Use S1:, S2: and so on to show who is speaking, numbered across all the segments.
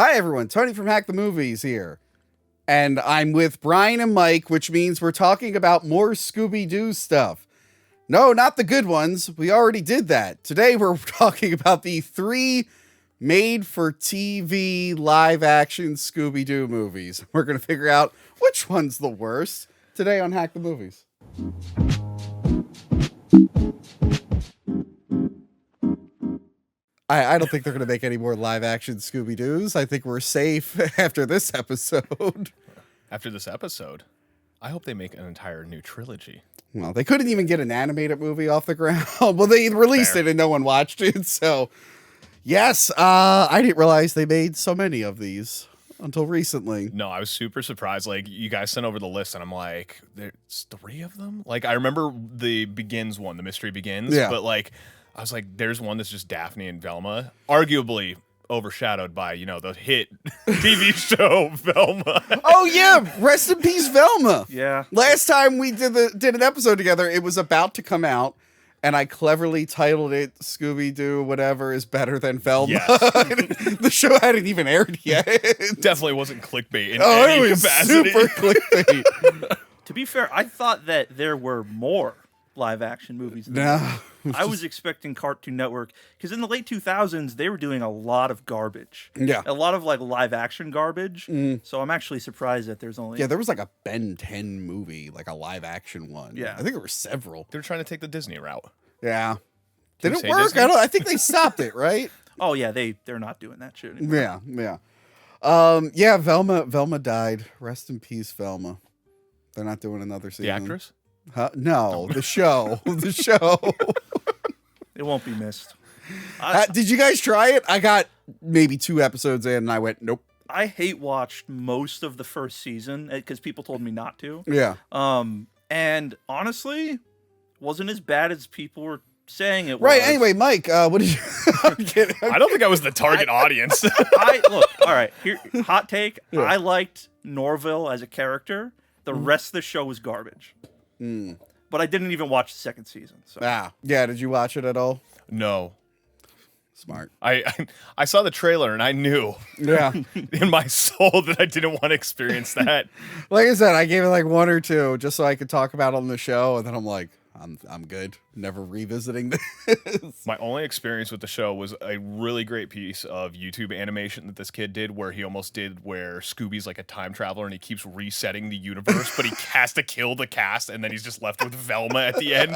S1: Hi everyone, Tony from Hack the Movies here. And I'm with Brian and Mike, which means we're talking about more Scooby-Doo stuff. No, not the good ones. We already did that. Today we're talking about the 3 made-for-TV live-action Scooby-Doo movies. We're going to figure out which one's the worst today on Hack the Movies. I don't think they're going to make any more live-action Scooby-Doos. I think we're safe after this episode.
S2: After this episode, I hope they make an entire new trilogy.
S1: Well, they couldn't even get an animated movie off the ground. Well, they released it and no one watched it. So, yes, I didn't realize they made so many of these until recently.
S2: No, I was super surprised. Like, you guys sent over the list, and I'm like, there's 3 of them? Like, I remember the Begins one, the Mystery Begins.
S1: Yeah.
S2: But, like, I was like, there's one that's just Daphne and Velma. Arguably overshadowed by, you know, the hit TV show Velma.
S1: Oh, yeah. Rest in peace, Velma.
S3: Yeah.
S1: Last time we did an episode together, it was about to come out. And I cleverly titled it Scooby-Doo Whatever is Better Than Velma.
S2: Yes.
S1: The show hadn't even aired yet.
S2: Definitely wasn't clickbait in
S1: it
S2: any
S1: was
S2: capacity.
S1: super clickbait.
S3: To be fair, I thought that there were more live action movies.
S1: No.
S3: I was expecting Cartoon Network, because in the late 2000s, they were doing a lot of garbage.
S1: Yeah.
S3: A lot of like live action garbage. So I'm actually surprised that there's only...
S1: Yeah, there was like a Ben 10 movie, like a live action one.
S3: Yeah.
S1: I think there were several.
S2: They're trying to take the Disney route.
S1: Yeah.
S2: Can
S1: Did
S2: you
S1: it
S2: say
S1: work?
S2: Disney?
S1: I think they stopped it, right?
S3: Oh, yeah, they're not doing that shit anymore.
S1: Yeah. Velma died. Rest in peace, Velma. They're not doing another season.
S2: The actress?
S1: Huh? No, the show. The show.
S3: It won't be missed.
S1: Did you guys try it? I got maybe 2 episodes in and I went, nope.
S3: I hate watched most of the first season because people told me not to.
S1: Yeah.
S3: And honestly, wasn't as bad as people were saying it was.
S1: Right. Anyway, Mike, what did you... I'm kidding.
S2: I don't think I was the target audience.
S3: Look, all right, here, hot take.
S1: Yeah.
S3: I liked Norville as a character. The rest of the show was garbage. But I didn't even watch the second season. So.
S1: Yeah. Did you watch it at all?
S2: No.
S1: Smart.
S2: I saw the trailer and I knew
S1: Yeah.
S2: in my soul that I didn't want to experience that.
S1: Like I said, I gave it like 1 or 2 just so I could talk about it on the show, and then I'm like, I'm good. Never revisiting this.
S2: My only experience with the show was a really great piece of YouTube animation that this kid did where he almost did where Scooby's like a time traveler and he keeps resetting the universe, but he has to kill the cast and then he's just left with Velma at the end.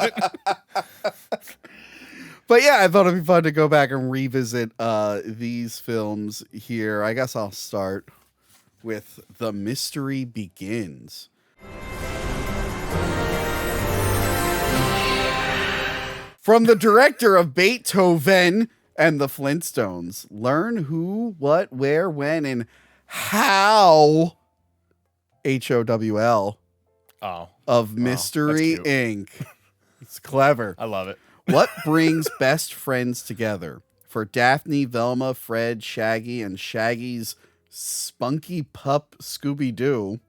S1: But yeah, I thought it'd be fun to go back and revisit these films here. I guess I'll start with The Mystery Begins. From the director of Beethoven and the Flintstones, learn who, what, where, when, and how HOWL of Mystery Inc. It's clever.
S2: I love it.
S1: What brings best friends together? For Daphne, Velma, Fred, Shaggy, and Shaggy's spunky pup Scooby-Doo,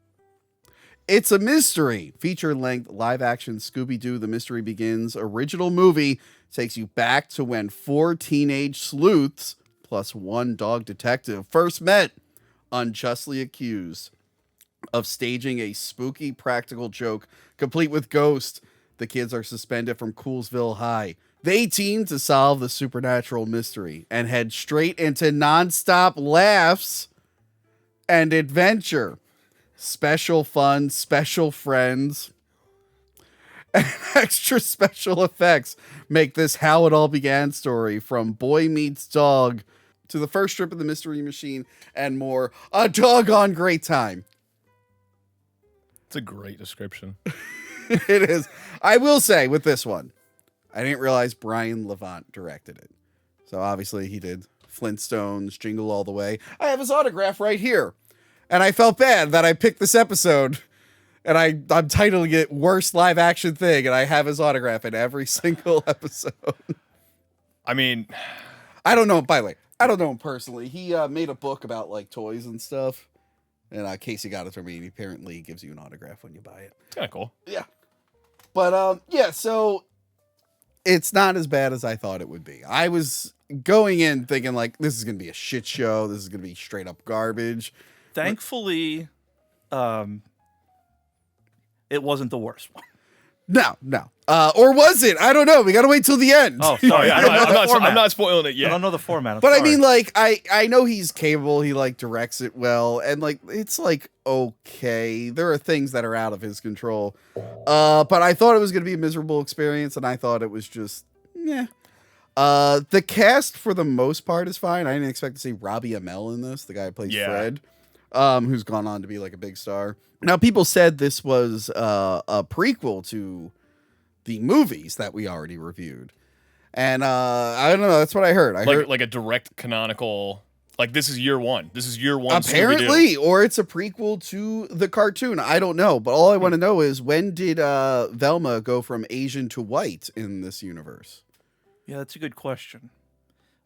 S1: it's a mystery. Feature-length live-action Scooby-Doo The Mystery Begins original movie takes you back to when 4 teenage sleuths plus 1 dog detective first met, unjustly accused of staging a spooky practical joke complete with ghosts. The kids are suspended from Coolsville High. They team to solve the supernatural mystery and head straight into nonstop laughs and adventure. Special fun, special friends, and extra special effects make this How It All Began story, from boy meets dog to the first trip of the Mystery Machine and more, a doggone great time.
S2: It's a great description.
S1: It is. I will say with this one, I didn't realize Brian Levant directed it. So obviously he did Flintstones, Jingle All the Way. I have his autograph right here. And I felt bad that I picked this episode and I'm titling it Worst Live Action Thing. And I have his autograph in every single episode.
S2: I mean,
S1: I don't know. By the way, I don't know him personally. He made a book about like toys and stuff. And Casey got it from me. And apparently he gives you an autograph when you buy it.
S2: it's kind of cool.
S1: Yeah. But yeah, so it's not as bad as I thought it would be. I was going in thinking like this is gonna be a shit show. This is gonna be straight up garbage.
S3: Thankfully, it wasn't the worst one.
S1: No. Or was it? I don't know. We gotta wait till the end.
S3: Oh, sorry.
S2: I'm not spoiling it
S3: I
S2: yet.
S3: don't know the format.
S1: But I mean, like, I know he's capable. He like directs it well, and like it's like okay. There are things that are out of his control. But I thought it was gonna be a miserable experience, and I thought it was just yeah. The cast for the most part is fine. I didn't expect to see Robbie Amell in this, the guy who plays Fred, who's gone on to be like a big star. Now, people said this was a prequel to the movies that we already reviewed, and I don't know. That's what I heard. I heard
S2: like a direct canonical. Like this is year one. This is year one.
S1: Apparently,
S2: Scooby-Doo.
S1: or it's a prequel to the cartoon. I don't know, but all I want to know is when did Velma go from Asian to white in this universe?
S3: Yeah, that's a good question.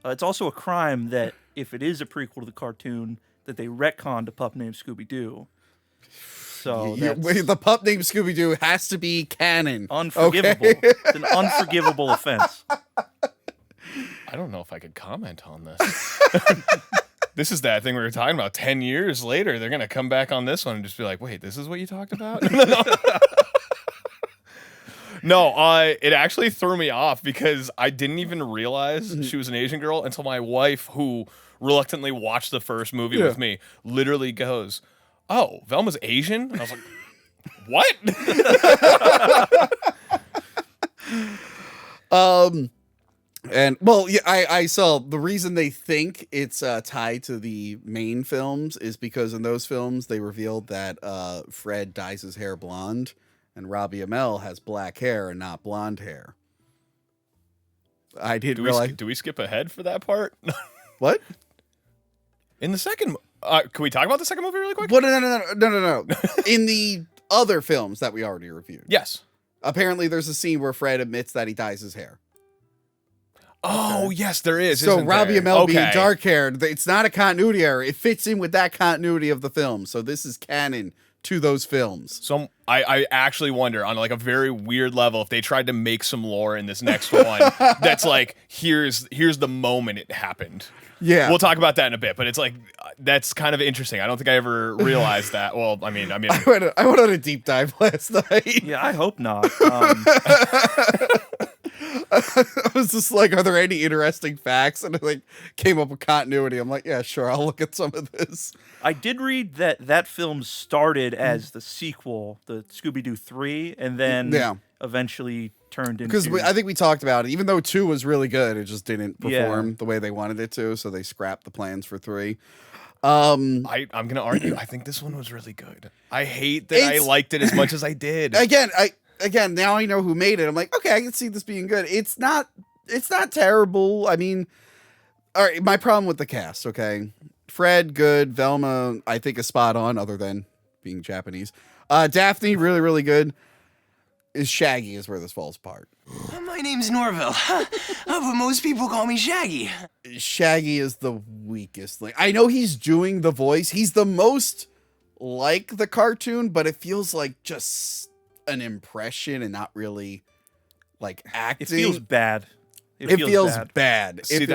S3: It's also a crime that if it is a prequel to the cartoon, that they retconned a pup named Scooby-Doo. So
S1: The pup named Scooby-Doo has to be canon.
S3: Unforgivable.
S1: Okay?
S3: It's an unforgivable offense.
S2: I don't know if I could comment on this. This is that thing we were talking about. 10 years later, they're gonna come back on this one and just be like, "Wait, this is what you talked about?" No, it actually threw me off because I didn't even realize she was an Asian girl until my wife, who reluctantly watched the first movie with me, literally goes, "Oh, Velma's Asian?" And I was like, "What?"
S1: And well, yeah, I saw the reason they think it's tied to the main films is because in those films they revealed that Fred dyes his hair blonde and Robbie Amell has black hair and not blonde hair. I didn't realize.
S2: Do we skip ahead for that part?
S1: What?
S2: In the second, can we talk about the second movie really quick?
S1: What? No. In the other films that we already reviewed.
S2: Yes.
S1: Apparently, there's a scene where Fred admits that he dyes his hair.
S2: Oh, yes, there is.
S1: So Robbie
S2: there?
S1: Amell being dark-haired, it's not a continuity error. It fits in with that continuity of the film. So this is canon to those films.
S2: So I actually wonder on like a very weird level if they tried to make some lore in this next one that's like here's the moment it happened.
S1: Yeah,
S2: we'll talk about that in a bit, but it's like that's kind of interesting. I don't think I ever realized that. Well, I mean,
S1: I went on a deep dive last night.
S3: Yeah, I hope not.
S1: I was just like, are there any interesting facts? And I like came up with continuity. I'm like, yeah, sure, I'll look at some of this.
S3: I did read that film started as the sequel, the Scooby-Doo 3, and then eventually turned into...
S1: Because I think we talked about it. Even though 2 was really good, it just didn't perform the way they wanted it to, so they scrapped the plans for 3.
S2: I'm going to argue. I think this one was really good. I hate that I liked it as much as I did.
S1: Again, now I know who made it. I'm like, okay, I can see this being good. It's not terrible. I mean, all right, my problem with the cast, okay? Fred, good. Velma, I think is spot on, other than being Japanese. Daphne, really, really good. Shaggy is where this falls apart.
S4: My name's Norville, but most people call me Shaggy.
S1: Shaggy is the weakest link. I know he's doing the voice. He's the most like the cartoon, but it feels like just an impression and not really like acting.
S3: It feels bad.
S1: It feels bad.
S2: See,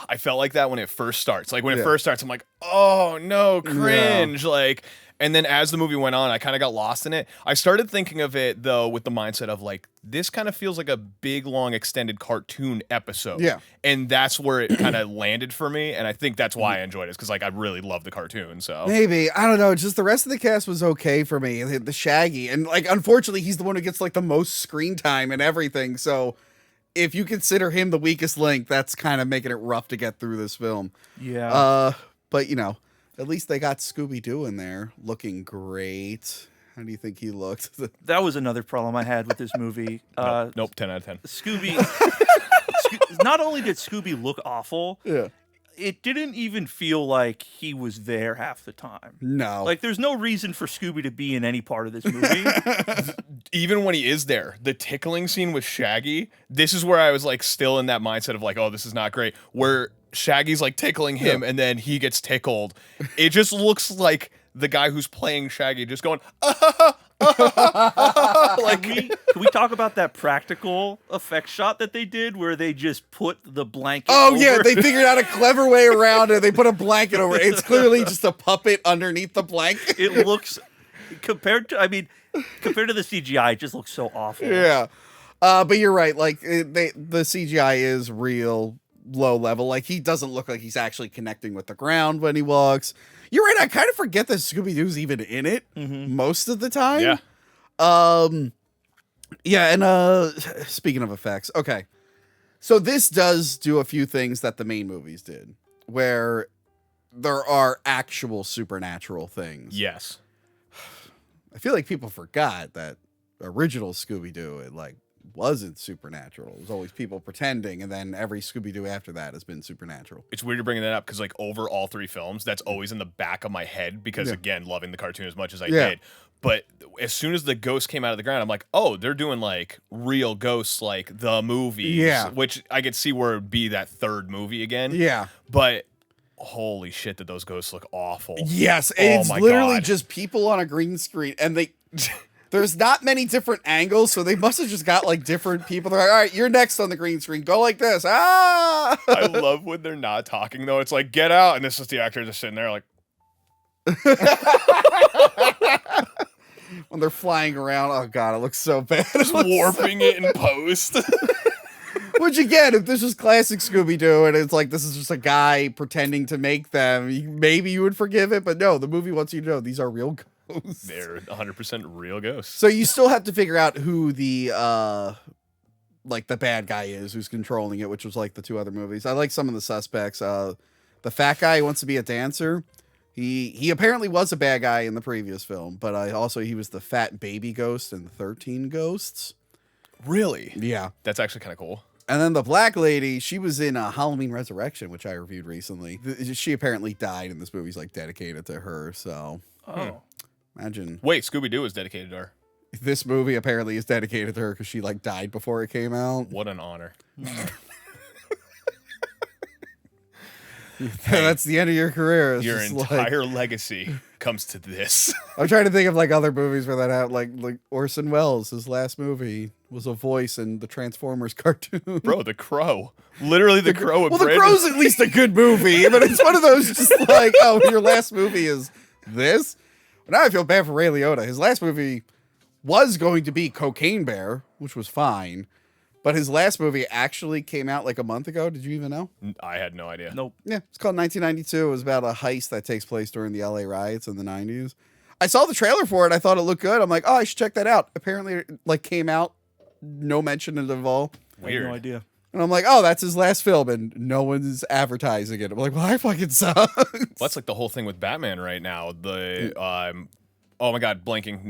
S2: I felt like that when it first starts. Like when it first starts, I'm like, oh no, cringe. Like, and then as the movie went on, I kind of got lost in it. I started thinking of it though with the mindset of like, this kind of feels like a big, long, extended cartoon episode. Yeah. And that's where it kind of landed for me. And I think that's why I enjoyed it, because like I really love the cartoon. So
S1: maybe, I don't know, just the rest of the cast was okay for me. The Shaggy, and like unfortunately he's the one who gets like the most screen time and everything. So if you consider him the weakest link, that's kind of making it rough to get through this film.
S3: Yeah.
S1: But you know, at least they got Scooby-Doo in there looking great. How do you think he looked?
S3: That was another problem I had with this movie.
S2: Nope, 10 out of 10.
S3: Not only did Scooby look awful, it didn't even feel like he was there half the time.
S1: No.
S3: Like, there's no reason for Scooby to be in any part of this movie.
S2: Even when he is there, the tickling scene with Shaggy, this is where I was like still in that mindset of like, oh, this is not great. Where Shaggy's like tickling him and then he gets tickled. It just looks like the guy who's playing Shaggy just going, Like,
S3: Can we talk about that practical effect shot that they did where they just put the blanket
S1: Oh,
S3: over?
S1: yeah, they figured out a clever way around it. They put a blanket over it. It's clearly just a puppet underneath the blanket.
S3: It looks, compared to the CGI, it just looks so awful.
S1: Yeah. But you're right. Like, the CGI is real low level. Like, he doesn't look like he's actually connecting with the ground when he walks. You're right. I kind of forget that Scooby-Doo's even in it most of the time.
S2: yeah.
S1: Yeah, and speaking of effects, okay. So this does do a few things that the main movies did, where there are actual supernatural things.
S2: Yes.
S1: I feel like people forgot that original Scooby-Doo, it like wasn't supernatural. It was always people pretending, and then every Scooby-Doo after that has been supernatural.
S2: It's weird to bring that up because, like, over all three films, that's always in the back of my head because, again, loving the cartoon as much as I did. But as soon as the ghost came out of the ground, I'm like, oh, they're doing, like, real ghosts, like the movies.
S1: Yeah.
S2: Which I could see where it would be that third movie again.
S1: Yeah.
S2: But holy shit, did those ghosts look awful.
S1: Yes,
S2: Oh
S1: it's
S2: my
S1: literally
S2: God.
S1: just people on a green screen, and they... There's not many different angles, so they must have just got like different people. They're like, all right, you're next on the green screen. Go like this. Ah!
S2: I love when they're not talking, though. It's like, get out. And this is the actor just sitting there like,
S1: When they're flying around, oh God, it looks so bad.
S2: just warping it in post.
S1: Which again, if this was classic Scooby-Doo and it's like this is just a guy pretending to make them, maybe you would forgive it. But no, the movie wants you to know these are real ghosts.
S2: They're 100% real ghosts.
S1: So you still have to figure out who the like the bad guy is who's controlling it, which was like the two other movies. I like some of the suspects. The fat guy who wants to be a dancer. He apparently was a bad guy in the previous film, but he was the fat baby ghost in the 13 Ghosts.
S2: Really?
S1: Yeah.
S2: That's actually kind of cool.
S1: And then the black lady, she was in Halloween Resurrection, which I reviewed recently. She apparently died, and this movie's like dedicated to her. So imagine.
S2: Wait, Scooby-Doo was dedicated to her.
S1: This movie apparently is dedicated to her because she like died before it came out.
S2: What an honor.
S1: That's the end of your career. It's
S2: Your
S1: just
S2: entire legacy comes to this.
S1: I'm trying to think of like other movies where that happened. Like Orson Welles, his last movie was a voice in the Transformers cartoon.
S2: Bro, The Crow. Literally The Crow.
S1: Well, The Crow's at least a good movie, but it's one of those just like, oh, your last movie is this? But now I feel bad for Ray Liotta. His last movie was going to be Cocaine Bear, which was fine. But his last movie actually came out like a month ago. Did you even know?
S2: I had no idea.
S3: Nope.
S1: Yeah, it's called 1992. It was about a heist that takes place during the LA riots in the 90s. I saw the trailer for it. I thought it looked good. I'm like, oh, I should check that out. Apparently, it like came out, no mention of it all.
S3: I had
S2: Weird.
S3: no idea.
S1: And I'm like, oh, that's his last film, and no one's advertising it. I'm like, well, I fucking sucks.
S2: Well, that's like the whole thing with Batman right now. The oh my God, blanking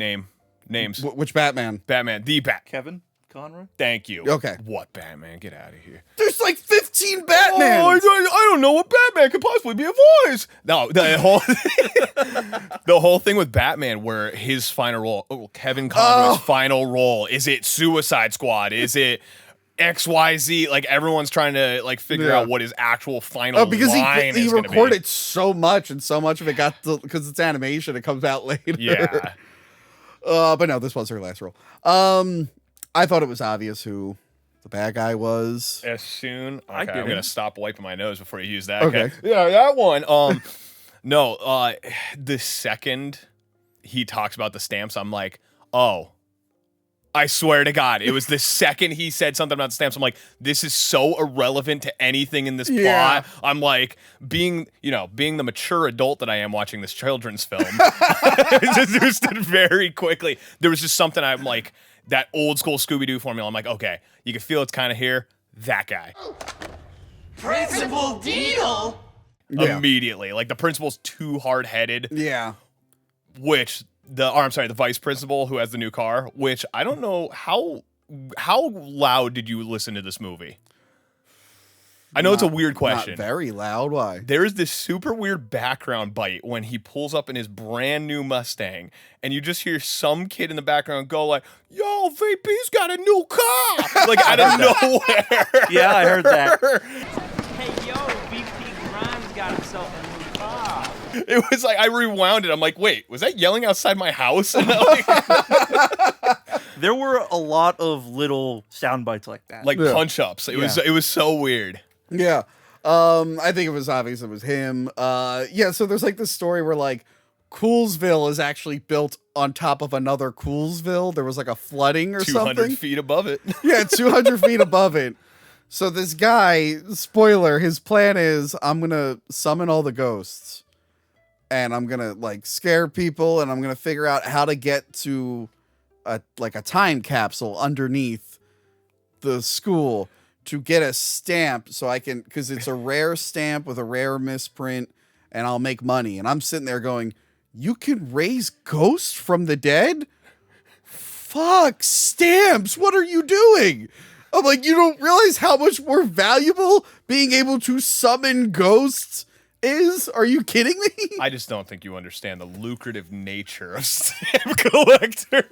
S2: names.
S1: Which Batman?
S2: Batman, the Bat.
S3: Kevin Conroy?
S2: Thank you.
S1: Okay.
S2: What Batman? Get out of here.
S1: There's like 15 Batmans.
S2: Oh, I don't know what Batman could possibly be a voice. No, the whole the whole thing with Batman, where his final role, Kevin Conroy's final role, is it Suicide Squad? Is it XYZ? Like everyone's trying to like figure out what his actual final
S1: because
S2: line
S1: he
S2: is gonna
S1: recorded
S2: be.
S1: so much, and so much of it got because it's animation. It comes out later.
S2: Yeah.
S1: But no, this was her last role. I thought it was obvious who the bad guy was.
S2: As soon, okay, I'm
S3: didn't.
S2: gonna stop wiping my nose before you use that.
S1: Okay.
S2: Yeah, that one. No. The second he talks about the stamps, I'm like, oh. I swear to God, it was the second he said something about the stamps. I'm like, this is so irrelevant to anything in this plot. I'm like, being the mature adult that I am watching this children's film, I deduced it very quickly. There was just something I'm like, that old school Scooby-Doo formula. I'm like, okay, you can feel it's kind of here. That guy.
S4: Principal Deedle!
S1: Yeah.
S2: Immediately. Like, the principal's too hard-headed,
S1: Yeah.
S2: which... the vice principal who has the new car, which I don't know how loud did you listen to this movie? I know it's a weird question.
S1: Not very loud. Why?
S2: There's this super weird background bite when he pulls up in his brand new Mustang, and you just hear some kid in the background go like, "Yo, VP's got a new car!" Like out of nowhere.
S3: Yeah, I heard that.
S5: Hey, yo, VP Grimes got himself a new car.
S2: It was like I rewound it. I'm like, wait, was that yelling outside my house? And like,
S3: There were a lot of little sound bites like that.
S2: punch ups. It was so weird.
S1: Yeah. I think it was obvious it was him. Yeah, so there's like this story where like Coolsville is actually built on top of another Coolsville. There was like a flooding or
S2: 200
S1: something.
S2: feet above it.
S1: Yeah, 200 feet above it. So this guy, spoiler, his plan is I'm going to summon all the ghosts and I'm going to like scare people and I'm going to figure out how to get to a time capsule underneath the school to get a stamp so I can, because it's a rare stamp with a rare misprint and I'll make money. And I'm sitting there going, you can raise ghosts from the dead? Fuck, stamps, what are you doing? I'm like, you don't realize how much more valuable being able to summon ghosts is? Are you kidding me?
S2: I just don't think you understand the lucrative nature of stamp collectors.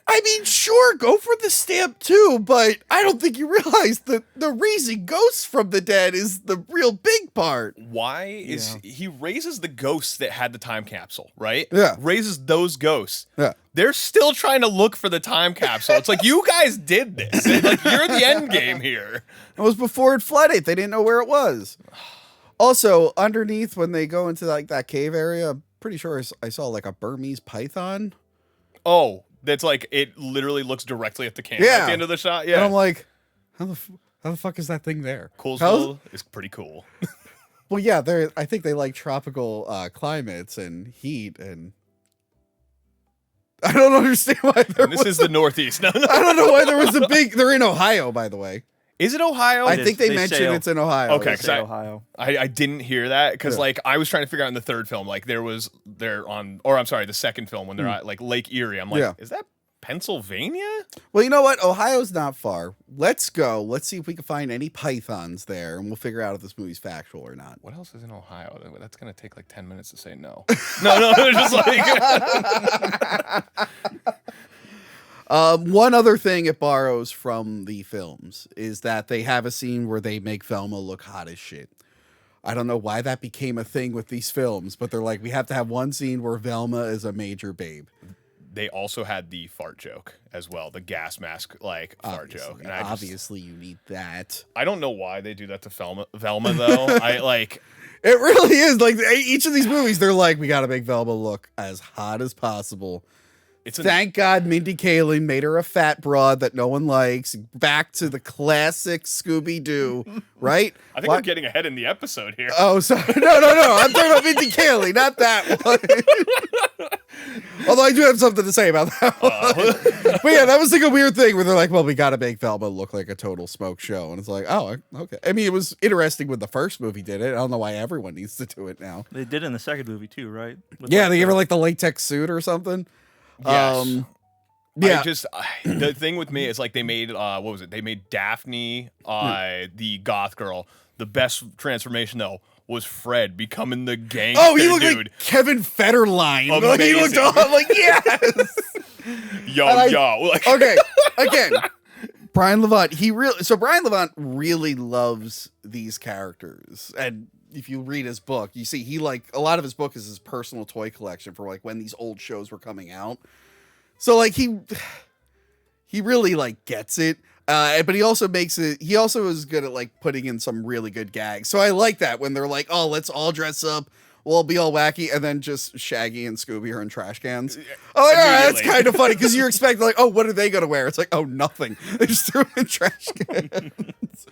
S1: I mean, sure, go for the stamp too, but I don't think you realize that the raising ghosts from the dead is the real big part.
S2: Why is he raises the ghosts that had the time capsule, right?
S1: Yeah.
S2: Raises those ghosts.
S1: Yeah.
S2: They're still trying to look for the time capsule. It's like, you guys did this. Like, you're the end game here.
S1: It was before it flooded. They didn't know where it was. Also, underneath when they go into like that cave area, I'm pretty sure I saw like a Burmese python.
S2: Oh, that's like, it literally looks directly at the camera at the end of the shot. Yeah.
S1: And I'm like, how the fuck is that thing there?
S2: Coolsville is pretty cool.
S1: Well, yeah, I think they like tropical climates and heat, and I don't understand why
S2: This is the Northeast. No,
S1: I don't know why there was a big. They're in Ohio, by the way.
S2: Is it Ohio?
S1: I think they
S3: They
S1: mentioned
S3: say
S1: it's in Ohio.
S2: Okay,
S3: Say Ohio.
S2: I didn't hear that because
S1: Yeah.
S2: like I was trying to figure out in the third film, like the second film when they're at like Lake Erie. I'm like,
S1: Yeah.
S2: is that Pennsylvania?
S1: Well, you know what? Ohio's not far. Let's go. Let's see if we can find any pythons there, and we'll figure out if this movie's factual or not.
S2: What else is in Ohio? That's gonna take like 10 minutes to say no. No, just like
S1: One other thing it borrows from the films is that they have a scene where they make Velma look hot as shit. I don't know why that became a thing with these films, but they're like, we have to have one scene where Velma is a major babe.
S2: They also had the fart joke as well, the gas mask like fart joke. And
S1: Obviously, you need that.
S2: I don't know why they do that to Velma though. I like
S1: It really is like each of these movies. They're like, we got to make Velma look as hot as possible. Thank God Mindy Kaling made her a fat broad that no one likes. Back to the classic Scooby-Doo, right?
S2: I think I'm getting ahead in the episode here.
S1: Oh, sorry. No. I'm talking about Mindy Kaling, not that one. Although I do have something to say about that one. But yeah, that was like a weird thing where they're like, well, we got to make Velma look like a total smoke show. And it's like, oh, okay. I mean, it was interesting when the first movie did it. I don't know why everyone needs to do it now.
S3: They did in the second movie too, right?
S1: Yeah, they gave her like the latex suit or something.
S2: Yes.
S1: Yeah.
S2: The thing with me is like they made what was it? They made Daphne, the goth girl. The best transformation though was Fred becoming the gangster
S1: Oh, he looked
S2: dude.
S1: like Kevin Federline. Like, he looked
S2: Amazing.
S1: all, I'm like, yes.
S2: Yo. Like,
S1: Okay, again, Brian Levant. Brian Levant really loves these characters, and if you read his book, you see he like a lot of his book is his personal toy collection for like when these old shows were coming out. So like he really like gets it. But he also makes it. He also is good at like putting in some really good gags. So I like that when they're like, "Oh, let's all dress up. We'll be all wacky," and then just Shaggy and Scooby are in trash cans. Oh, yeah, that's kind of funny because you're expecting like, "Oh, what are they gonna wear?" It's like, "Oh, nothing." They just threw them in trash cans.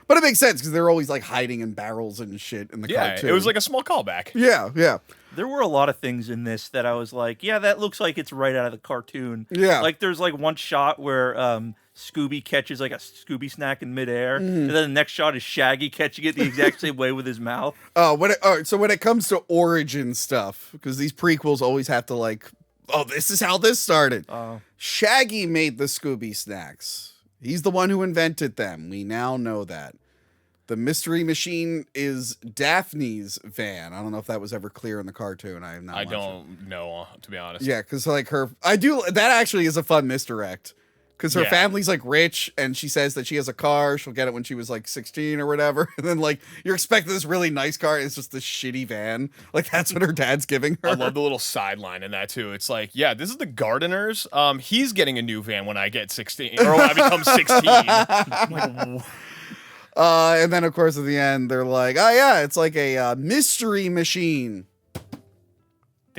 S1: But it makes sense because they're always like hiding in barrels and shit in the cartoon.
S2: it was like a small callback.
S1: Yeah.
S3: There were a lot of things in this that I was like, yeah, that looks like it's right out of the cartoon.
S1: Yeah.
S3: Like there's like one shot where Scooby catches like a Scooby snack in midair, and then the next shot is Shaggy catching it the exact same way with his mouth.
S1: Oh, so when it comes to origin stuff, because these prequels always have to like, oh, this is how this started. Shaggy made the Scooby snacks. He's the one who invented them. We now know that. The mystery machine is Daphne's van. I don't know if that was ever clear in the cartoon. I
S2: don't know, to be honest.
S1: Yeah, because like that actually is a fun misdirect. because her
S2: Yeah.
S1: family's like rich, and she says that she has a car. She'll get it when she was like 16 or whatever. And then like you're expecting this really nice car, and it's just this shitty van. Like that's what her dad's giving her.
S2: I love the little sideline in that too. It's like, yeah, this is the gardener's. He's getting a new van when I get 16 or when I become 16. I'm like,
S1: And then of course at the end they're like, oh yeah, it's like a mystery machine.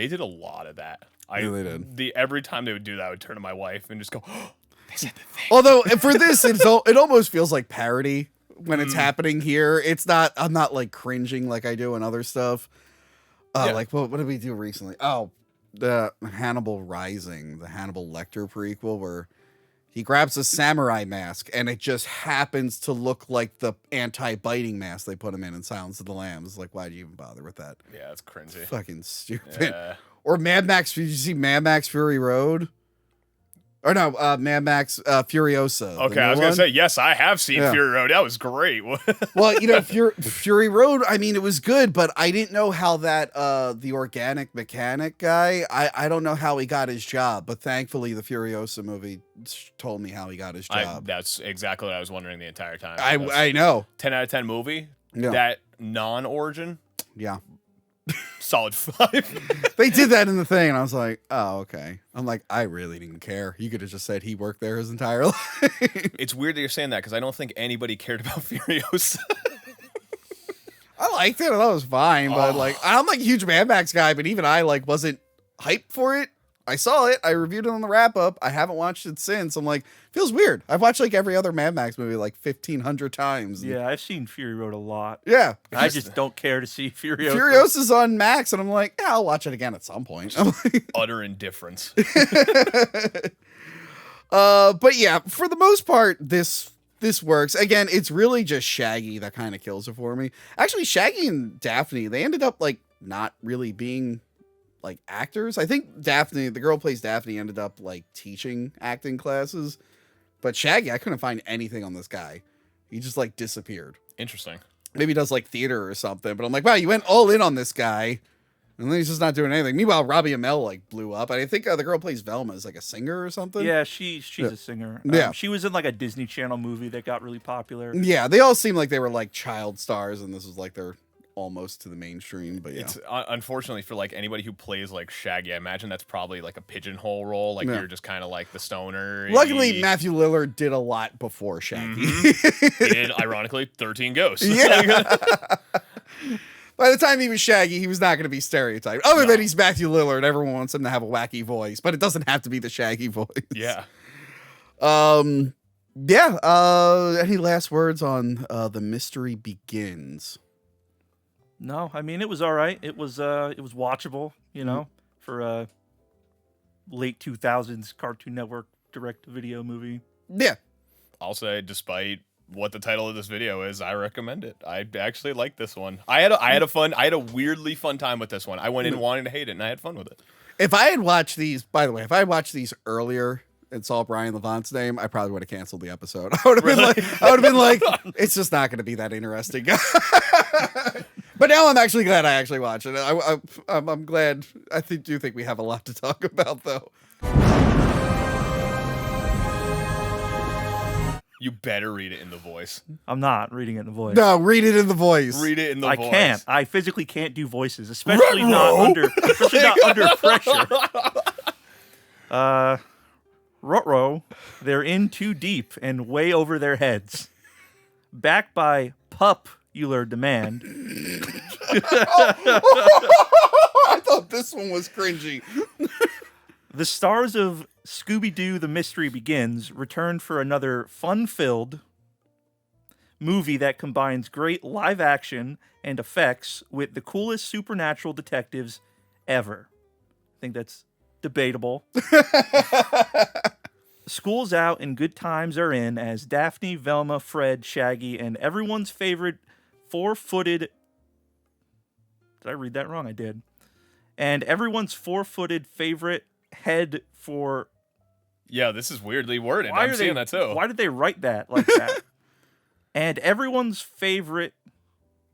S2: they did a lot of that.
S1: Yeah, they did.
S2: Every time they would do that, I would turn to my wife and just go, oh, they said the thing.
S1: Although for this, it almost feels like parody when it's happening here. It's not. I'm not like cringing like I do in other stuff.
S2: Yeah.
S1: Like what did we do recently? Oh, the Hannibal Rising, the Hannibal Lecter prequel, where he grabs a samurai mask and it just happens to look like the anti-biting mask they put him in Silence of the Lambs. It's like, why'd you even bother with that?
S2: Yeah, it's cringy.
S1: Fucking stupid.
S2: Yeah.
S1: Or Mad Max. Did you see Mad Max Fury Road? Or no, Mad Max Furiosa. the
S2: Okay, I
S1: new
S2: was going
S1: one.
S2: to say, yes, I have seen
S1: Yeah.
S2: Fury Road. That was great.
S1: Well, you know, Fury Road, I mean, it was good, but I didn't know how that, the organic mechanic guy, I don't know how he got his job, but thankfully the Furiosa movie told me how he got his job.
S2: That's exactly what I was wondering the entire time.
S1: I know.
S2: 10 out of 10 movie.
S1: Yeah.
S2: That non-origin,
S1: Yeah.
S2: solid 5.
S1: They did that in the thing, and I was like, oh, okay. I'm like, I really didn't care. You could have just said he worked there his entire life.
S2: It's weird that you're saying that because I don't think anybody cared about Furiosa.
S1: I liked it. I thought it was fine, but like, I'm like a huge Mad Max guy, but even I like wasn't hyped for it. I saw it. I reviewed it on the wrap up. I haven't watched it since. I'm like, feels weird. I've watched like every other Mad Max movie like 1,500 times.
S3: Yeah, I've seen Fury Road a lot.
S1: Yeah.
S3: I just don't care to see Furiosa.
S1: Furiosa's on Max, and I'm like, yeah, I'll watch it again at some point. I'm like,
S2: Utter indifference.
S1: but yeah, for the most part, this works. Again, it's really just Shaggy that kind of kills it for me. Actually, Shaggy and Daphne, they ended up like not really being like actors. I think Daphne, the girl who plays Daphne, ended up like teaching acting classes. But Shaggy, I couldn't find anything on this guy. He just like disappeared.
S2: Interesting.
S1: Maybe he does like theater or something. But I'm like, wow, you went all in on this guy. And then he's just not doing anything. Meanwhile, Robbie Amell like blew up. And I think the girl who plays Velma is like a singer or something.
S3: Yeah, she's a singer.
S1: Yeah.
S3: She was in like a Disney Channel movie that got really popular.
S1: Yeah, they all seem like they were like child stars, and this was like their almost to the mainstream. But yeah,
S2: It's unfortunately for like anybody who plays like Shaggy, I imagine that's probably like a pigeonhole role. Like
S1: Yeah.
S2: you're just kind of like the stoner.
S1: luckily Matthew Lillard did a lot before Shaggy.
S2: He did, ironically, 13 Ghosts.
S1: Yeah. By the time he was Shaggy, he was not going to be stereotyped. Other than he's Matthew Lillard, everyone wants him to have a wacky voice, but it doesn't have to be the Shaggy voice.
S2: Yeah.
S1: Yeah. Any last words on The Mystery Begins?
S3: No, I mean it was all right. It was watchable, you know, for a late 2000s Cartoon Network direct-to-video movie.
S1: Yeah.
S2: I'll say, despite what the title of this video is, I recommend it. I actually like this one. I had a weirdly fun time with this one. I went in wanting to hate it, and I had fun with it.
S1: If I had watched these, by the way, if I had watched these earlier and saw Brian Levant's name, I probably would have canceled the episode. I would have been like, it's just not going to be that interesting. But now I'm actually glad I actually watched it. I'm glad. I do think we have a lot to talk about, though.
S2: You better read it in the voice.
S3: I'm not reading it in the voice.
S1: No, read it in the voice.
S2: Read it in the
S3: I
S2: voice.
S3: can't. I physically can't do voices, especially not under pressure. Ruh-roh, they're in too deep and way over their heads. Backed by popular demand.
S1: I thought this one was cringy.
S3: The stars of Scooby-Doo The Mystery Begins returned for another fun-filled movie that combines great live action and effects with the coolest supernatural detectives ever. I think that's debatable. School's out and good times are in as Daphne, Velma, Fred, Shaggy, and everyone's favorite four-footed... Did I read that wrong? I did. And everyone's four-footed favorite head for...
S2: Yeah, this is weirdly worded. I'm seeing that too.
S3: Why did they write that like that? And everyone's favorite...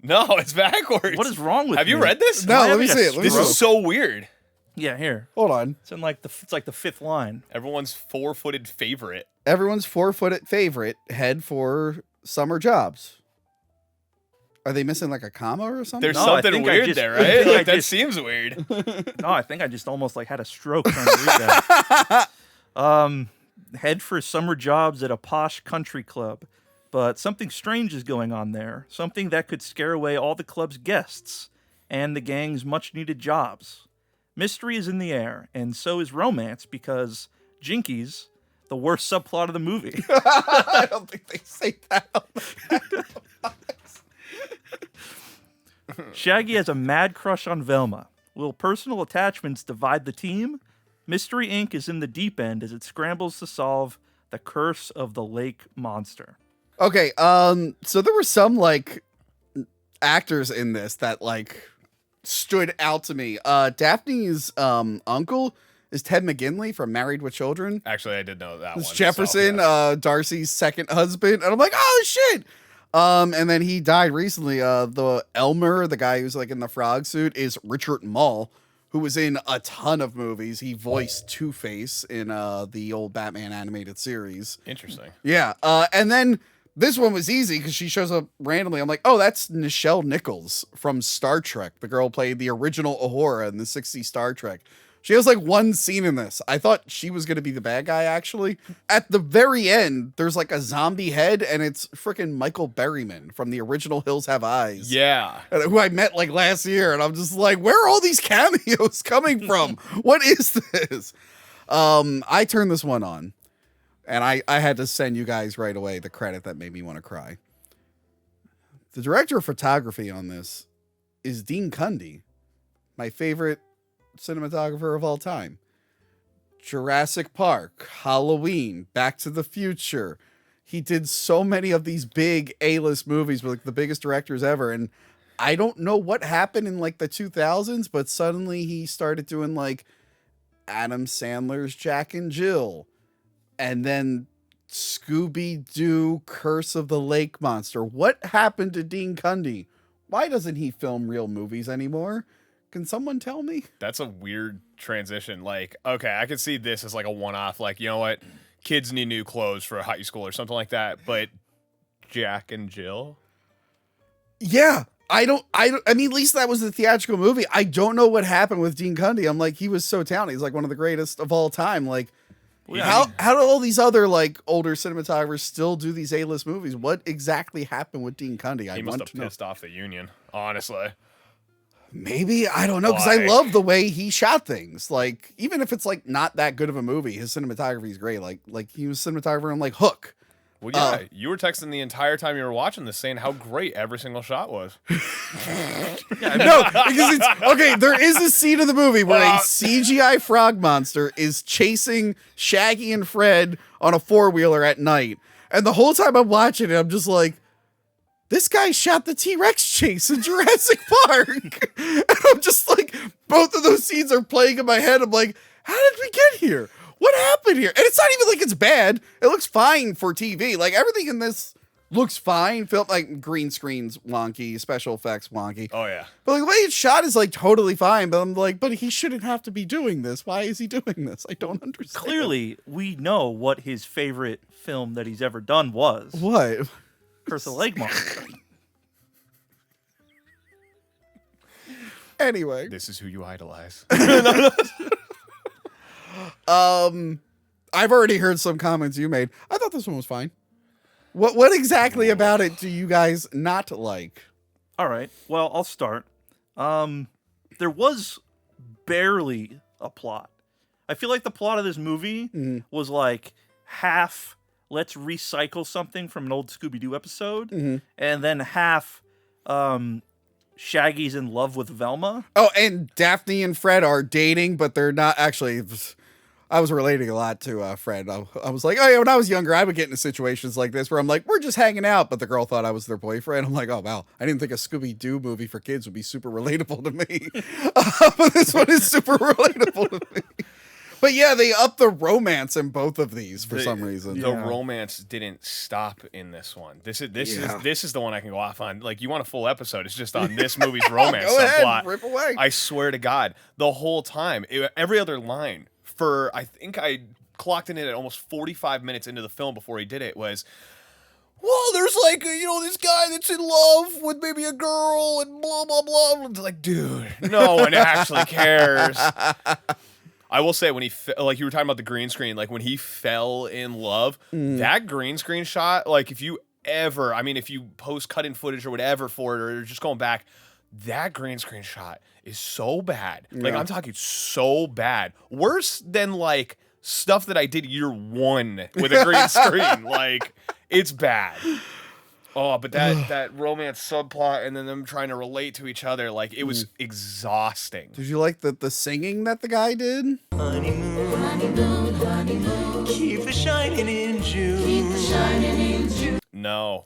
S2: No, it's backwards.
S3: What is wrong with
S2: Have you
S3: me?
S2: read this?
S1: No,
S3: Am I
S1: let me
S3: having
S1: see
S3: a
S1: it. Let me
S2: This
S1: see
S3: stroke?
S2: is so weird.
S3: Yeah, here.
S1: Hold on.
S3: It's in like the fifth line.
S2: Everyone's four-footed favorite.
S1: Everyone's four-footed favorite head for summer jobs. Are they missing like a comma or something?
S2: There's
S3: No, I
S2: something
S3: think I
S2: weird
S3: just-
S2: there,
S3: I
S2: right?
S3: think I
S2: Like, that
S3: just-
S2: seems weird.
S3: No, I think I just almost like had a stroke trying to read that. Head for summer jobs at a posh country club. But something strange is going on there. Something that could scare away all the club's guests and the gang's much-needed jobs. Mystery is in the air, and so is romance because Jinkies, the worst subplot of the movie.
S1: I don't think they say that.
S3: Shaggy has a mad crush on Velma. Will personal attachments divide the team? Mystery Inc. is in the deep end as it scrambles to solve the curse of the lake monster.
S1: Okay, so there were some like actors in this that like stood out to me. Daphne's uncle is Ted McGinley from Married with Children.
S2: Actually, I did know that one.
S1: It's Jefferson,
S2: So, yes.
S1: Darcy's second husband, and I'm like, oh shit. And then he died recently. The Elmer, the guy who's like in the frog suit, is Richard Mall, who was in a ton of movies. He voiced Two-Face in the old Batman animated series.
S2: Interesting.
S1: Yeah. And then this one was easy because she shows up randomly. I'm like, oh, that's Nichelle Nichols from Star Trek. The girl played the original Uhura in the 60s Star Trek. She has like one scene in this. I thought she was going to be the bad guy, actually. At the very end, there's like a zombie head, and it's freaking Michael Berryman from the original Hills Have Eyes.
S2: Yeah.
S1: Who I met like last year. And I'm just like, where are all these cameos coming from? What is this? I turned this one on, and I had to send you guys right away the credit that made me want to cry. The director of photography on this is Dean Cundy, my favorite cinematographer of all time. Jurassic Park, Halloween, Back to the Future. He did so many of these big A-list movies with like the biggest directors ever. And I don't know what happened in like the 2000s, but suddenly he started doing like Adam Sandler's Jack and Jill, and then Scooby-Doo, Curse of the Lake Monster. What happened to Dean Cundy? Why doesn't he film real movies anymore? Can someone tell me?
S2: That's a weird transition. Like, okay, I could see this as like a one-off. Like, you know what? Kids need new clothes for high school or something like that. But Jack and Jill?
S1: Yeah. I mean, at least that was the theatrical movie. I don't know what happened with Dean Cundy. I'm like, he was so talented. He's like one of the greatest of all time. Like, how do all these other like older cinematographers still do these A-list movies? What exactly happened with Dean Cundy?
S2: He must have pissed off the union, honestly.
S1: Maybe, I don't know, because I love the way he shot things. Like, even if it's like not that good of a movie, his cinematography is great. Like he was cinematographer on like Hook.
S2: Well, yeah, you were texting the entire time you were watching this saying how great every single shot was.
S1: No, because it's okay. There is a scene of the movie where a CGI frog monster is chasing Shaggy and Fred on a four-wheeler at night, and the whole time I'm watching it, I'm just like, this guy shot the T-Rex chase in Jurassic Park. And I'm just like, both of those scenes are playing in my head. I'm like, how did we get here? What happened here? And it's not even like it's bad. It looks fine for TV. Like, everything in this looks fine. Film, like, green screens wonky, special effects wonky.
S2: Oh, yeah.
S1: But like, the way it's shot is like totally fine. But I'm like, but he shouldn't have to be doing this. Why is he doing this? I don't understand.
S3: Clearly, we know what his favorite film that he's ever done was.
S1: What?
S3: Curse of the Lake Monster.
S1: Anyway.
S2: This is who you idolize.
S1: I've already heard some comments you made. I thought this one was fine. What exactly about it do you guys not like?
S3: All right. Well, I'll start. There was barely a plot. I feel like the plot of this movie was like half, let's recycle something from an old Scooby-Doo episode, and then half, Shaggy's in love with Velma.
S1: Oh, and Daphne and Fred are dating, but they're not actually. I was relating a lot to Fred. I was like, oh yeah, when I was younger, I would get into situations like this where I'm like, we're just hanging out, but the girl thought I was their boyfriend. I'm like, oh wow, I didn't think a Scooby-Doo movie for kids would be super relatable to me. But this one is super relatable to me. But yeah, they up the romance in both of these for some reason.
S2: The romance didn't stop in this one. This is the one I can go off on. Like, you want a full episode? It's just on this movie's romance
S1: Go ahead,
S2: subplot.
S1: rip away.
S2: I swear to God, the whole time, every other line for I think I clocked in it at almost 45 minutes into the film before he did it was, well, there's like, this guy that's in love with maybe a girl and blah, blah, blah. It's like, dude, no one actually cares. I will say, when he, like you were talking about the green screen, like when he fell in love, that green screen shot, like if you post cut in footage or whatever for it, or just going back, that green screen shot is so bad. Like, I'm talking so bad. Worse than like stuff that I did year one with a green screen. Like, it's bad. Oh, but that romance subplot and then them trying to relate to each other, like, it was exhausting.
S1: Did you like the singing that the guy did?
S4: Honeymoon, honeymoon, honeymoon. Keep the shining in June. Keep the shining in June.
S2: No.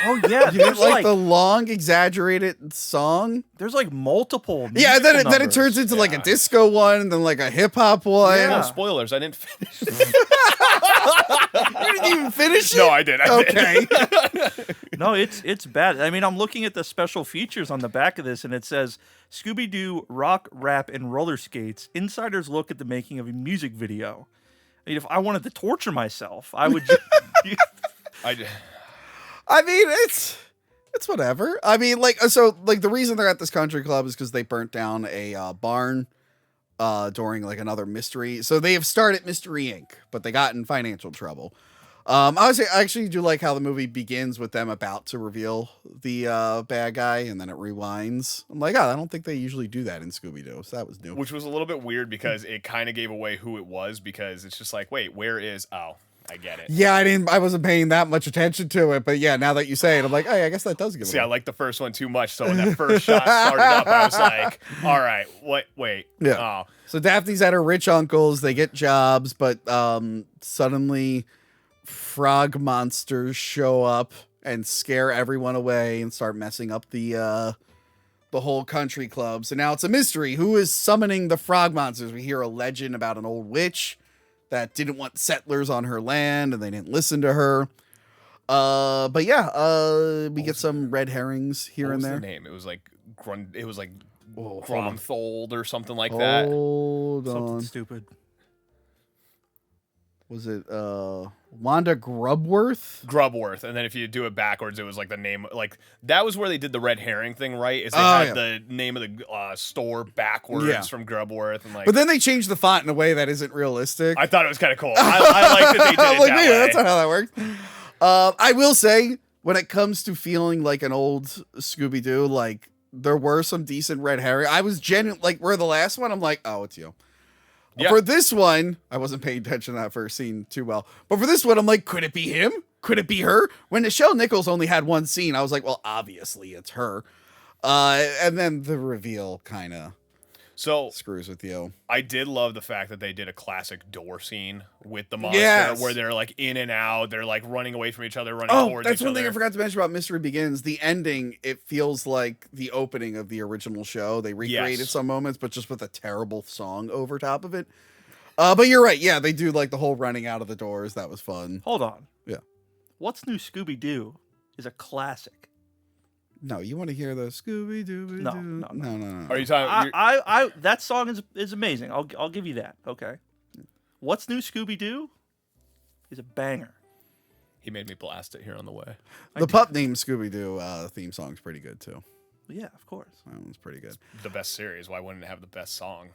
S3: Oh yeah,
S1: You didn't like the long, exaggerated song?
S3: there's like multiple.
S1: Yeah, and then it
S3: numbers.
S1: turns into like a disco one, and then like a hip hop one.
S3: Yeah.
S2: No spoilers. I didn't finish.
S1: You didn't even finish it?
S2: No, I did.
S1: Okay.
S3: No, it's bad. I mean, I'm looking at the special features on the back of this, and it says Scooby-Doo rock, rap, and roller skates. Insiders look at the making of a music video. I mean, if I wanted to torture myself, I would.
S1: I mean, it's whatever. I mean, like, so like the reason they're at this country club is because they burnt down a barn during like another mystery. So they have started Mystery Inc., but they got in financial trouble. I actually do like how the movie begins with them about to reveal the bad guy, and then it rewinds. I'm like, I don't think they usually do that in Scooby-Doo, so that was new.
S2: Which was a little bit weird because it kind of gave away who it was, because it's just like, wait, where is? Oh, I get it.
S1: Yeah, I wasn't paying that much attention to it, but yeah, now that you say it, I'm like, hey, I guess that does give
S2: See,
S1: it
S2: I
S1: away.
S2: like the first one too much, so when that first shot started up, I was like, all right, wait.
S1: Yeah.
S2: Oh.
S1: So Daphne's at her rich uncle's. They get jobs, but suddenly frog monsters show up and scare everyone away and start messing up the whole country club. So now it's a mystery. Who is summoning the frog monsters? We hear a legend about an old witch that didn't want settlers on her land, and they didn't listen to her. But yeah, we get some red herrings here
S2: What
S1: and
S2: was
S1: there.
S2: the name? It was like
S1: Hold on.
S2: Gromthold or something like that.
S1: Hold
S3: Something
S1: on.
S3: stupid.
S1: Was it Wanda Grubworth?
S2: Grubworth, and then if you do it backwards, it was like the name. Like, that was where they did the red herring thing, right? Is they had the name of the store backwards from Grubworth, and like.
S1: But then they changed the font in a way that isn't realistic.
S2: I thought it was kind of cool. I liked that they did
S1: I'm
S2: it
S1: like,
S2: that
S1: yeah,
S2: way.
S1: that's not how that works. I will say, when it comes to feeling like an old Scooby-Doo, like, there were some decent red herring. I was genuine, like, where the last one, I'm like, oh, it's you.
S2: Yeah.
S1: For this one, I wasn't paying attention to that first scene too well. But for this one, I'm like, could it be him? Could it be her? When Nichelle Nichols only had one scene, I was like, well, obviously it's her. And then the reveal kind of screws with you.
S2: I did love the fact that they did a classic door scene with the monster,
S1: Yes.
S2: where they're like in and out, they're like running away from each other, running towards each other.
S1: That's one thing I forgot to mention about Mystery Begins. The ending, it feels like the opening of the original show. They recreated some moments, but just with a terrible song over top of it. But you're right. Yeah, they do like the whole running out of the doors. That was fun.
S3: Hold on.
S1: Yeah.
S3: What's New Scooby-Doo is a classic.
S1: No, you want to hear the Scooby-Doo? No.
S2: Are you talking?
S3: I that song is amazing. I'll give you that. Okay. What's New Scooby-Doo is a banger.
S2: He made me blast it here on the way.
S1: The pup named Scooby-Doo theme song's pretty good too.
S3: Yeah, of course.
S1: That one's pretty good.
S2: The best series. Why wouldn't it have the best song?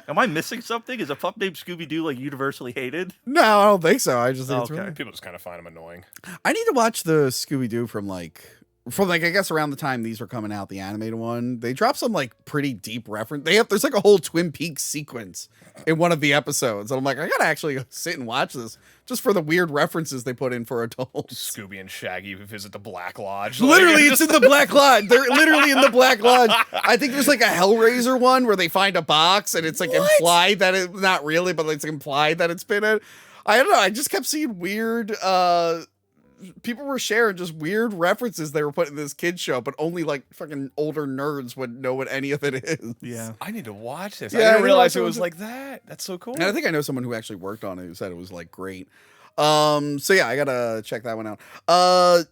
S3: Am I missing something? Is a pup named Scooby-Doo like universally hated?
S1: No, I don't think so. I just think it's
S3: Okay.
S1: really.
S2: People just kind of find him annoying.
S1: I need to watch the Scooby-Doo from I guess around the time these were coming out, the animated one. They dropped some like pretty deep reference. There's like a whole Twin Peaks sequence in one of the episodes, and I'm like, I gotta actually sit and watch this just for the weird references they put in for adults.
S2: Scooby and Shaggy visit the Black Lodge.
S1: Literally,
S2: Like,
S1: it's in the Black Lodge. They're literally in the Black Lodge. I think there's like a Hellraiser one where they find a box and it's like implied that it's not really, but it's implied that it's been in. I don't know. I just kept seeing weird people were sharing just weird references they were putting in this kid show, but only like fucking older nerds would know what any of it is.
S3: Yeah.
S2: I need to watch this.
S1: Yeah,
S2: I
S1: I
S2: didn't
S1: didn't
S2: realize
S1: watch
S2: it
S1: it
S2: was
S1: until-
S2: like that. That's so cool.
S1: And I think I know someone who actually worked on it who said it was like great. So yeah, I gotta check that one out.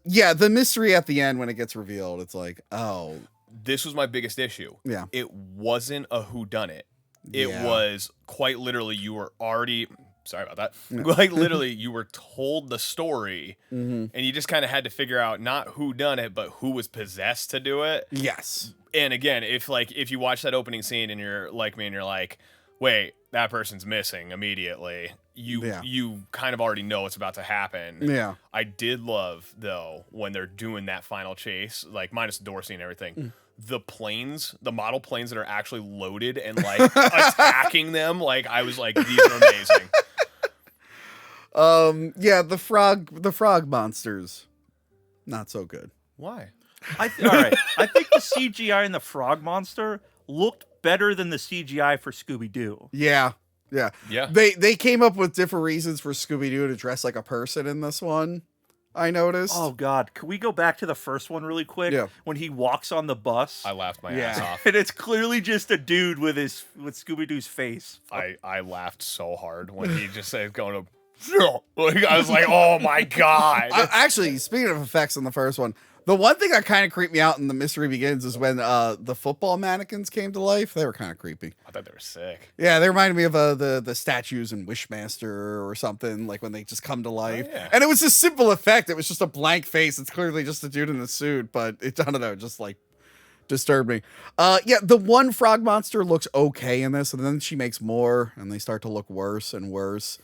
S1: Yeah, the mystery at the end when it gets revealed, it's like, oh,
S2: This was my biggest issue.
S1: yeah.
S2: It wasn't a whodunit. It
S1: Yeah.
S2: was quite literally you were already sorry about that. Like literally you were told the story and you just kind of had to figure out not who done it, but who was possessed to do it.
S1: Yes.
S2: And again, if you watch that opening scene and you're like me and you're like, wait, that person's missing immediately, you kind of already know what's about to happen.
S1: Yeah.
S2: I did love though when they're doing that final chase, like minus the door scene and everything. The planes, the model planes that are actually loaded and like attacking them, like I was like, these are amazing.
S1: Yeah, the frog monsters, not so good.
S2: Why?
S3: All right. I think the CGI in the frog monster looked better than the CGI for Scooby-Doo.
S1: Yeah. Yeah.
S2: Yeah.
S1: They came up with different reasons for Scooby-Doo to dress like a person in this one, I noticed.
S3: Oh God, can we go back to the first one really quick?
S1: Yeah.
S3: When he walks on the bus,
S2: I laughed my
S1: Yeah.
S2: ass off.
S3: and it's clearly just a dude with Scooby-Doo's face.
S2: I laughed so hard when he just said going to like, I was like, oh my God.
S1: Actually, speaking of effects in the first one, the one thing that kind of creeped me out in The Mystery Begins is when the football mannequins came to life. They were kind of creepy.
S2: I thought they were sick.
S1: Yeah, they reminded me of the statues in Wishmaster or something, like when they just come to life.
S2: yeah.
S1: And it was a simple effect. It was just a blank face. It's clearly just a dude in a suit, but I don't know, just like disturbed me. Yeah, the one frog monster looks okay in this, and then she makes more, and they start to look worse and worse.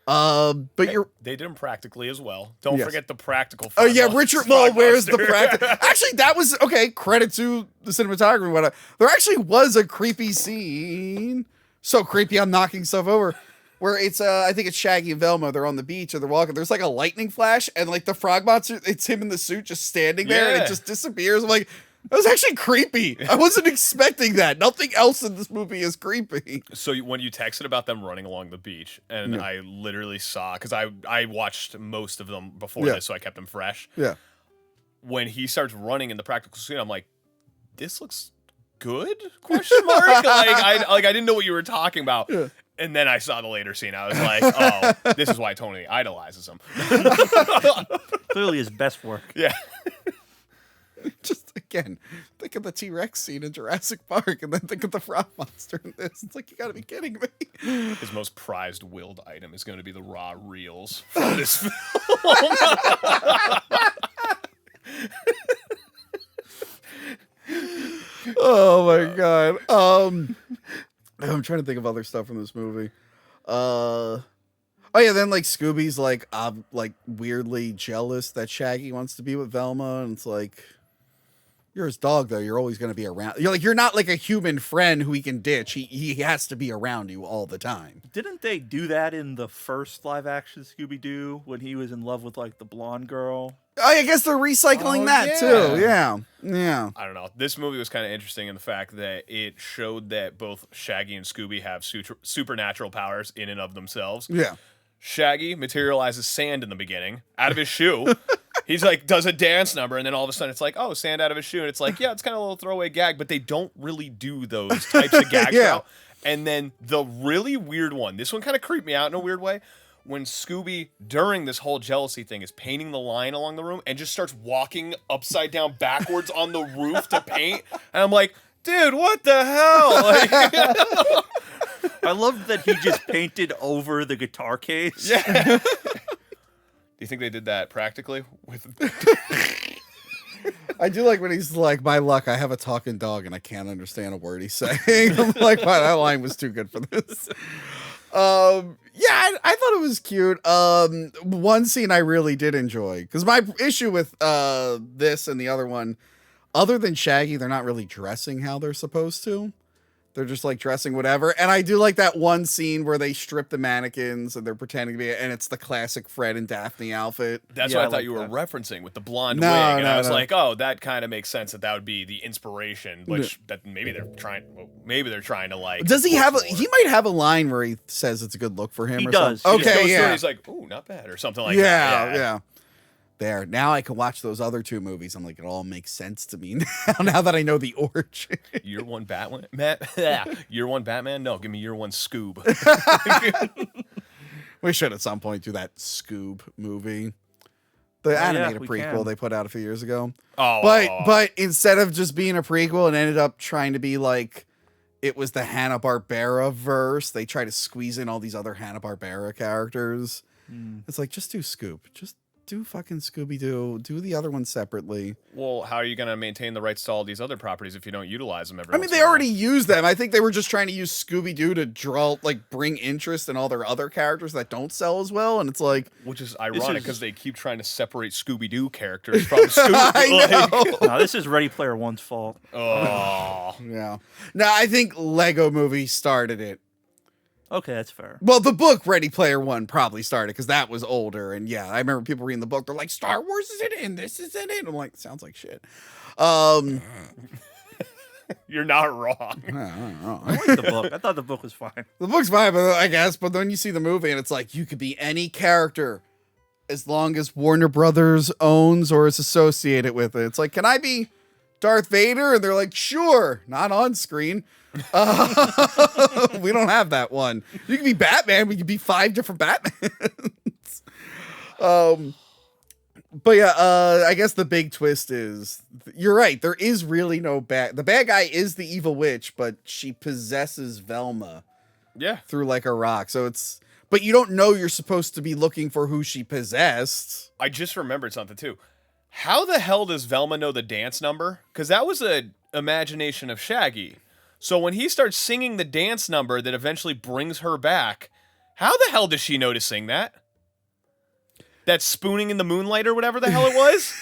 S1: But you're
S2: They did them practically as well. Don't
S1: Yes.
S2: forget the practical.
S1: Oh yeah,
S2: frog
S1: Richard.
S2: frog
S1: Well, where's the
S2: monster.
S1: practice? Actually, that was okay. Credit to the cinematography. And whatnot. There actually was a creepy scene. So creepy, I'm knocking stuff over. Where it's, I think it's Shaggy and Velma. They're on the beach or they're walking. There's like a lightning flash, and like the frog monster, it's him in the suit just standing there, and
S2: Yeah.
S1: it just disappears. I'm like, that was actually creepy. I wasn't expecting that. Nothing else in this movie is creepy.
S2: So when you texted about them running along the beach, and
S1: Yeah.
S2: I literally saw, because I watched most of them before
S1: Yeah.
S2: this, so I kept them fresh.
S1: Yeah.
S2: When he starts running in the practical scene, I'm like, this looks good? Question mark. I didn't know what you were talking about.
S1: Yeah.
S2: And then I saw the later scene. I was like, oh, this is why Tony idolizes him.
S3: Clearly his best work.
S2: Yeah.
S1: Just again, think of the T-Rex scene in Jurassic Park, and then think of the frog monster in this. It's like, you gotta be kidding me.
S2: His most prized willed item is going to be the raw reels from this film.
S1: Oh my god. I'm trying to think of other stuff from this movie. Oh yeah, then like Scooby's like weirdly jealous that Shaggy wants to be with Velma, and it's like, you're his dog though. You're always gonna be around. You're not like a human friend who he can ditch. He has to be around you all the time.
S3: Didn't they do that in the first live-action Scooby-Doo when he was in love with like the blonde girl?
S1: Oh, I guess they're recycling
S2: Oh,
S1: that
S2: yeah.
S1: too. Yeah, yeah.
S2: I don't know. This movie was kind of interesting in the fact that it showed that both Shaggy and Scooby have supernatural powers in and of themselves.
S1: Yeah.
S2: Shaggy materializes sand in the beginning out of his shoe. He's like, does a dance number, and then all of a sudden it's like, oh, sand out of his shoe. And it's like, yeah, it's kind of a little throwaway gag, but they don't really do those types of gags
S1: Yeah.
S2: now. And then the really weird one, this one kind of creeped me out in a weird way, when Scooby, during this whole jealousy thing, is painting the line along the room and just starts walking upside down backwards on the roof to paint. And I'm like, dude, what the hell? Like,
S3: I love that he just painted over the guitar case.
S2: yeah. Do you think they did that practically? With
S1: I do like when he's like, my luck, I have a talking dog and I can't understand a word he's saying. I'm like, wow, that line was too good for this. Yeah, I thought it was cute. One scene I really did enjoy, because my issue with this and the other one, other than Shaggy, they're not really dressing how they're supposed to. They're just like dressing whatever. And I do like that one scene where they strip the mannequins and they're pretending to be, and it's the classic Fred and Daphne outfit.
S2: That's
S3: Yeah,
S2: what I
S3: I
S2: thought
S3: like
S2: you were
S3: that.
S2: referencing with the blonde
S1: No,
S2: wig, and
S1: no,
S2: I was
S1: no.
S2: like, "Oh, that kind of makes sense. That would be the inspiration." Which that maybe they're trying. Well, maybe they're trying to like.
S1: Does he have a,
S2: push more.
S1: he might have a line where he says it's a good look for him
S3: He
S1: or
S3: does.
S1: something.
S3: He
S2: He just goes
S1: Okay,
S2: through and
S1: yeah.
S2: he's like, "Ooh, not bad," or something like
S1: Yeah,
S2: that.
S1: yeah. there. Now I can watch those other 2 movies. I'm like, it all makes sense to me now that I know the origin.
S2: Year 1 Batman? Year 1 Batman? No, give me Year 1 Scoob.
S1: We should at some point do that Scoob movie. The animated
S3: we
S1: prequel
S3: can.
S1: they put out a few years ago.
S2: Oh.
S1: But instead of just being a prequel, it ended up trying to be like it was the Hanna-Barbera verse. They try to squeeze in all these other Hanna-Barbera characters. It's like, just do Scoob. Just do fucking Scooby-Doo. Do the other one separately.
S2: Well, how are you going to maintain the rights to all these other properties if you don't utilize them every
S1: I mean,
S2: once
S1: they
S2: in a while?
S1: already used them. I think they were just trying to use Scooby-Doo to draw, like, bring interest in all their other characters that don't sell as well. And it's like,
S2: Which is ironic because they keep trying to separate Scooby-Doo characters from Scooby.
S1: I know.
S3: No, this is Ready Player One's fault.
S2: Oh.
S1: Yeah. No, I think Lego Movie started it.
S3: Okay, that's fair.
S1: Well, the book Ready Player One probably started because that was older. And yeah, I remember people reading the book. They're like, Star Wars is in it and this is in it. I'm like, sounds like shit.
S2: You're not wrong.
S1: I don't know.
S3: I liked the book. I thought the book was fine.
S1: The book's fine, but I guess. But then you see the movie and it's like, you could be any character as long as Warner Brothers owns or is associated with it. It's like, can I be Darth Vader? And they're like, sure, not on screen. We don't have that one. You can be Batman. We could be 5 different Batmans. But yeah, I guess the big twist is you're right. There is really no bad. The bad guy is the evil witch, but she possesses Velma
S2: Yeah.
S1: through like a rock. So it's, but you don't know you're supposed to be looking for who she possessed.
S2: I just remembered something too. How the hell does Velma know the dance number? Because that was an imagination of Shaggy. So when he starts singing the dance number that eventually brings her back, how the hell does she know to sing that? That spooning in the moonlight or whatever the hell it was?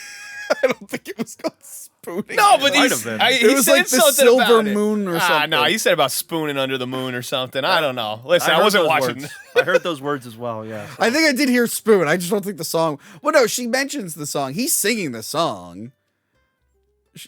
S1: I don't think it was called spooning.
S2: No, but
S3: might
S2: he's,
S3: have been.
S2: he
S1: It was
S2: said
S1: like the
S2: something
S1: silver
S2: about it.
S1: moon or something.
S2: No, he said about spooning under the moon or something. I don't know. Listen, I
S3: heard
S2: wasn't
S3: those
S2: watching.
S3: words. I heard those words as well, yeah.
S1: I think I did hear spoon. I just don't think the song. Well, no, she mentions the song. He's singing the song.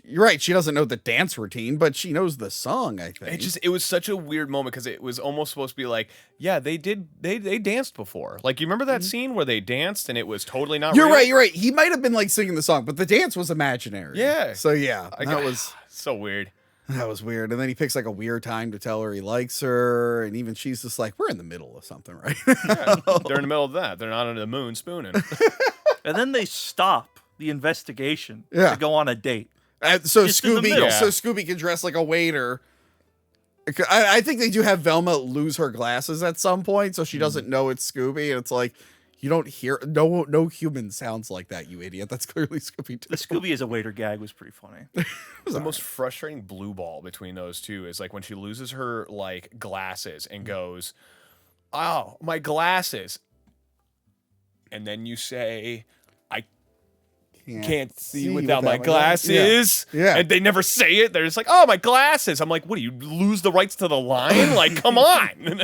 S1: You're right. She doesn't know the dance routine, but she knows the song, I think.
S2: It was such a weird moment because it was almost supposed to be like, yeah, they danced before. Like, you remember that scene where they danced and it was totally not
S1: You're
S2: real?
S1: right. You're right. He might have been like singing the song, but the dance was imaginary.
S2: Yeah.
S1: So yeah,
S2: I
S1: that
S2: got-
S1: was
S2: so weird.
S1: weird. And then he picks like a weird time to tell her he likes her, and even she's just like, "We're in the middle of something, right?"
S2: Yeah, they're in the middle of that. They're not under the moon spooning.
S3: And then they stop the investigation
S1: Yeah.
S3: to go on a date.
S1: So
S3: Just in the
S1: Scooby,
S3: middle.
S1: so Scooby can dress like a waiter. I think they do have Velma lose her glasses at some point, so she doesn't know it's Scooby, and it's like you don't hear no human sounds like that, you idiot. That's clearly Scooby.
S3: The Scooby as a waiter gag was pretty funny.
S2: The most frustrating blue ball between those two is like when she loses her like glasses and goes, "Oh, my glasses," and then you say, "I can't see without my glasses."
S1: Yeah.
S2: And they never say it. They're just like, "Oh, my glasses." I'm like, "What do you lose the rights to the line?" Like, come on.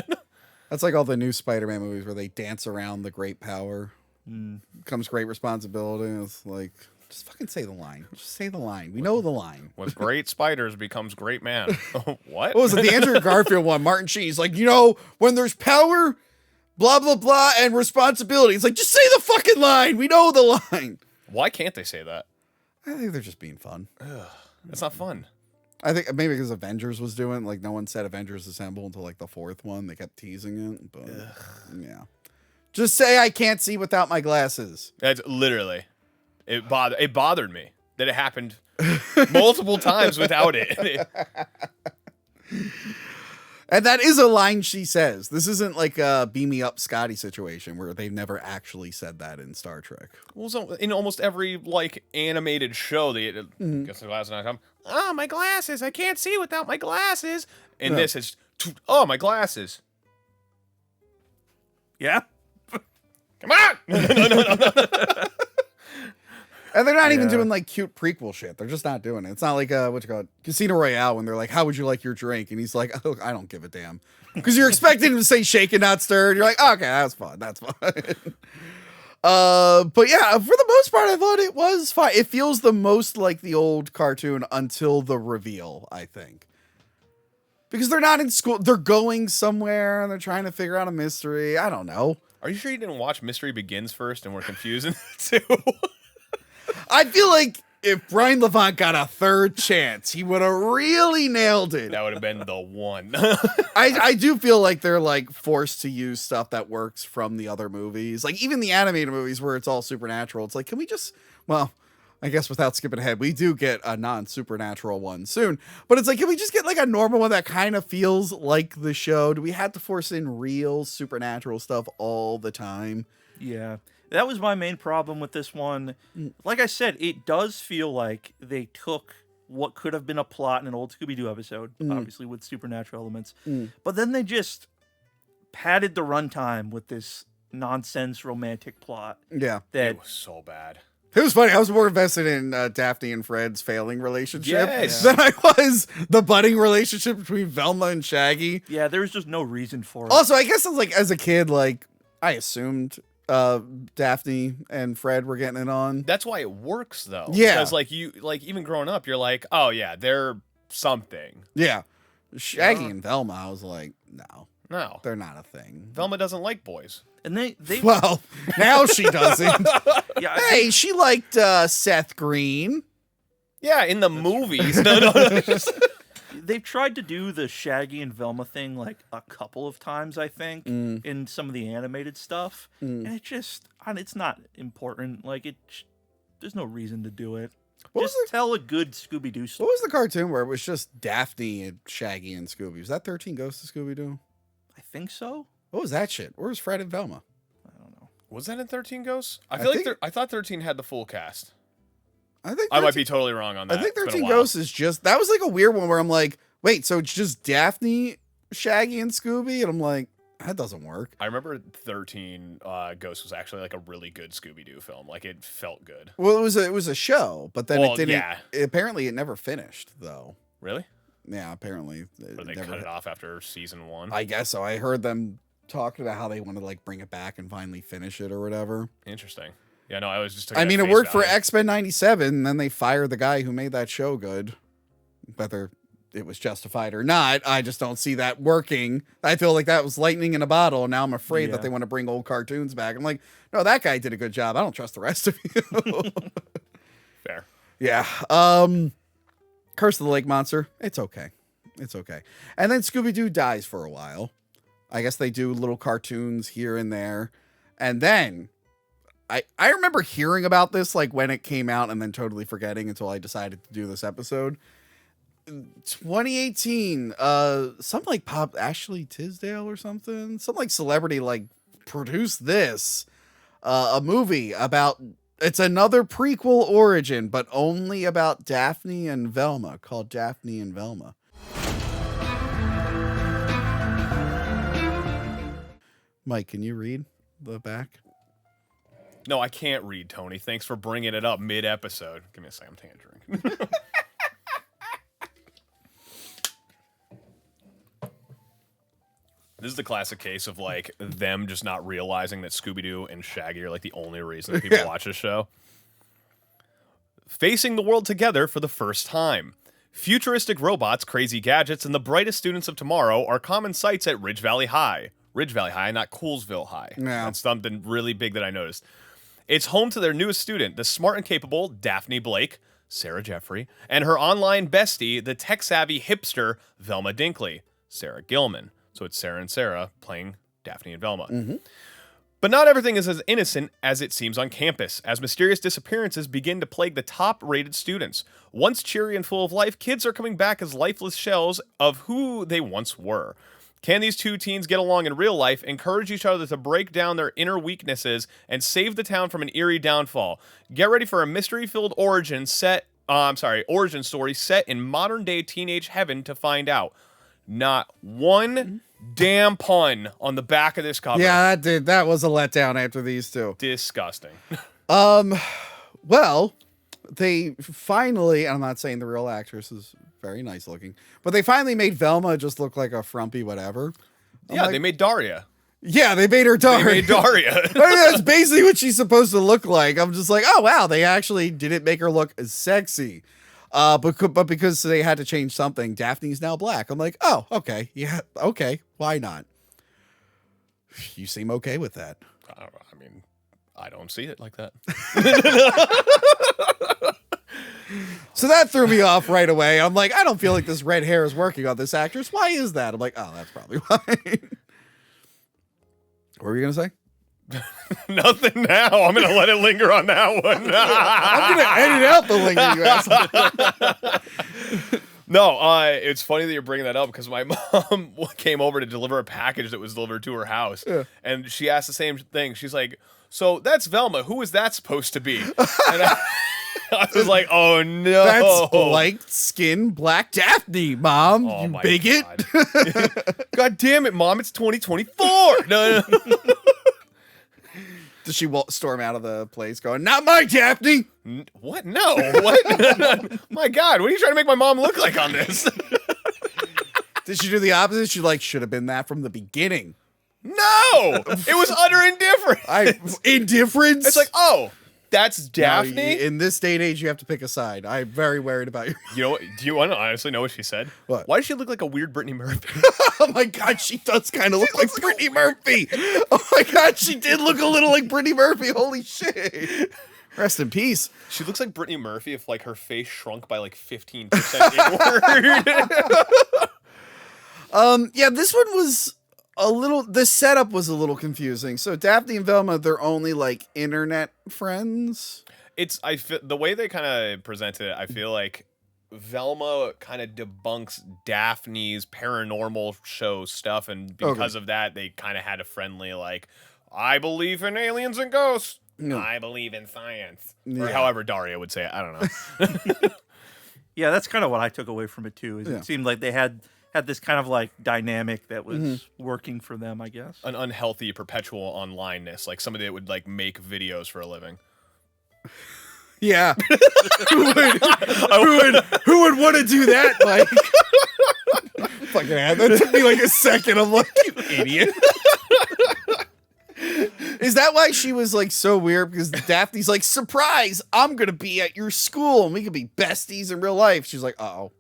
S1: That's like all the new Spider-Man movies where they dance around the great power. Comes great responsibility. It's like, just fucking say the line. Just say the line. We know the line.
S2: With great spiders becomes great man. What?
S1: What was it? The Andrew Garfield one. Martin Sheen's like, when there's power, blah, blah, blah, and responsibility. It's like, just say the fucking line. We know the line.
S2: Why can't they say that?
S1: I think they're just being fun.
S2: That's not fun.
S1: I think maybe because Avengers was doing, like, no one said Avengers Assemble until, like, the 4th one. They kept teasing it, but, yeah. Just say I can't see without my glasses.
S2: That's literally, it bothered me that it happened multiple times without it.
S1: And that is a line she says. This isn't like a Beam Me Up Scotty situation where they've never actually said that in Star Trek.
S2: Well, so in almost every like animated show, they gets the glasses and I come, "Oh, my glasses! I can't see without my glasses." And this is, "Oh, my glasses!
S3: Yeah?
S2: Come on!" No.
S1: And they're not even
S3: Yeah.
S1: doing like cute prequel shit. They're just not doing it. It's not like Casino Royale when they're like, "How would you like your drink?" And he's like, "Oh, I don't give a damn," because you're expecting him to say "shaken, not stirred." You're like, "Okay, that's fun. That's fun." But yeah, for the most part, I thought it was fine. It feels the most like the old cartoon until the reveal, I think. Because they're not in school. They're going somewhere and they're trying to figure out a mystery. I don't know.
S2: Are you sure you didn't watch Mystery Begins first and were confusing the two?
S1: I feel like if Brian Levant got a third chance, he would have really nailed it.
S2: That would have been the one.
S1: I do feel like they're like forced to use stuff that works from the other movies. Like even the animated movies where it's all supernatural. It's like, can we just, well, I guess without skipping ahead, we do get a non-supernatural one soon. But it's like, can we just get like a normal one that kind of feels like the show? Do we have to force in real supernatural stuff all the time?
S3: Yeah. That was my main problem with this one. Like I said, it does feel like they took what could have been a plot in an old Scooby-Doo episode, obviously with supernatural elements, but then they just padded the runtime with this nonsense romantic plot.
S1: Yeah.
S3: That
S2: It was so bad.
S1: It was funny. I was more invested in Daphne and Fred's failing relationship
S2: Yes.
S1: than I was the budding relationship between Velma and Shaggy.
S3: yeah, there was just no reason for it.
S1: Also, I guess it's like as a kid, like I assumed Daphne and Fred were getting it on.
S2: That's why it works though.
S1: Yeah.
S2: Because like even growing up, you're like, oh yeah, they're something.
S1: Yeah. Shaggy and Velma, I was like, no,
S2: No.
S1: they're not a thing.
S2: Velma doesn't like boys.
S3: And they
S1: Well, now she doesn't.
S3: yeah,
S1: Hey, she liked Seth Green.
S2: Yeah, in the movies. No.
S3: they've tried to do the Shaggy and Velma thing like a couple of times, I think, in some of the animated stuff, and it's not important. Like there's no reason to do it.
S1: What
S3: Just
S1: was
S3: tell a good Scooby-Doo
S1: What
S3: story.
S1: was the cartoon where it was just Daphne and Shaggy and Scooby? Was that 13 Ghosts of Scooby-Doo?
S3: I think so.
S1: What was that shit? Where was Fred and Velma?
S3: I don't know.
S2: Was that in 13 Ghosts? I
S1: I
S2: feel
S1: think-
S2: like I thought 13 had the full cast.
S1: I think
S2: I might be totally wrong on that.
S1: I think
S2: It's been a
S1: 13
S2: while.
S1: Ghosts is just, that was like a weird one where I'm like, wait, so it's just Daphne, Shaggy, and Scooby? And I'm like, that doesn't work.
S2: I remember 13 Ghosts was actually like a really good Scooby-Doo film. Like it felt good.
S1: Well, it was a show, but then
S2: Well,
S1: it didn't.
S2: yeah.
S1: Apparently, it never finished though.
S2: Really?
S1: Yeah, apparently.
S2: Or they cut it off after season 1?
S1: I guess so. I heard them talking about how they want to like bring it back and finally finish it or whatever.
S2: Interesting. Yeah, no, I was just.
S1: I mean, it worked for X-Men '97, and then they fired the guy who made that show good. Whether it was justified or not, I just don't see that working. I feel like that was lightning in a bottle, and now I'm afraid that
S3: Yeah.
S1: they want to bring old cartoons back. I'm like, no, that guy did a good job. I don't trust the rest of you.
S2: Fair.
S1: Yeah. Curse of the Lake Monster. It's okay. It's okay. And then Scooby-Doo dies for a while. I guess they do little cartoons here and there. And then I remember hearing about this like when it came out and then totally forgetting until I decided to do this episode. 2018, some like Pop Ashley Tisdale or something. Some like celebrity like produced this. A movie about, it's another prequel origin, but only about Daphne and Velma, called Daphne and Velma. Mike, can you read the back?
S2: No, I can't read, Tony. Thanks for bringing it up mid-episode. Give me a second. I'm taking a drink. This is the classic case of like them just not realizing that Scooby-Doo and Shaggy are like the only reason that people watch this show. Facing the world together for the first time. Futuristic robots, crazy gadgets, and the brightest students of tomorrow are common sights at Ridge Valley High. Ridge Valley High, not Coolsville High.
S1: Yeah.
S2: That's something really big that I noticed. It's home to their newest student, the smart and capable Daphne Blake, Sarah Jeffrey, and her online bestie, the tech-savvy hipster Velma Dinkley, Sarah Gilman. So it's Sarah and Sarah playing Daphne and Velma. But not everything is as innocent as it seems on campus, as mysterious disappearances begin to plague the top-rated students. Once cheery and full of life, kids are coming back as lifeless shells of who they once were. Can these two teens get along in real life, encourage each other to break down their inner weaknesses, and save the town from an eerie downfall? Get ready for a mystery-filled origin story set in modern-day teenage heaven to find out. Not one damn pun on the back of this cover.
S1: Yeah, that was a letdown after these two.
S2: Disgusting.
S1: Well, they finally, and I'm not saying the real actress is very nice looking, but they finally made Velma just look like a frumpy whatever. I'm
S2: Yeah,
S1: like,
S2: they made Daria.
S1: Yeah, they made her Daria.
S2: They made Daria.
S1: I mean, that's basically what she's supposed to look like. I'm just like, oh wow, they actually didn't make her look as sexy. But because they had to change something, Daphne's now black. I'm like, oh, okay, yeah, okay, why not? You seem okay with that.
S2: I don't know, I mean, I don't see it like that.
S1: So that threw me off right away. I'm like, I don't feel like this red hair is working on this actress. Why is that? I'm like, oh, that's probably why. What were you going to say?
S2: Nothing now. I'm going to let it linger on that one.
S1: I'm going to edit out the linger, you asshole.
S2: No, it's funny that you're bringing that up because my mom came over to deliver a package that was delivered to her house. Yeah. And she asked the same thing. She's like, so that's Velma. Who is that supposed to be? And I was like, oh, no.
S1: That's light skin black Daphne, Mom.
S2: Oh,
S1: you
S2: my
S1: bigot.
S2: God damn it, Mom. It's 2024. No.
S1: Does she storm out of the place going, not my Daphne?
S2: What? No. What? My God. What are you trying to make my mom look like on this?
S1: Did she do the opposite? She should have been that from the beginning.
S2: No. It was utter indifference.
S1: Indifference?
S2: It's like, oh, that's Daphne?
S1: No, in this day and age, you have to pick a side. I'm very worried about you.
S2: You know what? Do you want to honestly know what she said?
S1: What?
S2: Why does she look like a weird Brittany Murphy?
S1: Oh my God, she does kind of look like Brittany Murphy. Oh my God, she did look a little like Brittany Murphy. Holy shit. Rest in peace.
S2: She looks like Brittany Murphy if like her face shrunk by like 15% inward.
S1: Yeah, this one was the setup was a little confusing. So Daphne and Velma, they're only like internet friends.
S2: The way they kind of presented it, I feel like Velma kind of debunks Daphne's paranormal show stuff, and because of that, they kind of had a friendly like, I believe in aliens and ghosts. No. I believe in science. Yeah. Or however Daria would say it. I don't know.
S3: Yeah, that's kind of what I took away from it too. It seemed like they had this kind of like dynamic that was working for them, I guess.
S2: An unhealthy perpetual onlineness, like somebody that would like make videos for a living.
S1: Yeah. Who would want to do that, Mike? Fucking hell, that took me like a second. I'm like, you idiot. Is that why she was like so weird? Because Daphne's like, surprise, I'm going to be at your school and we could be besties in real life. She's like, uh-oh.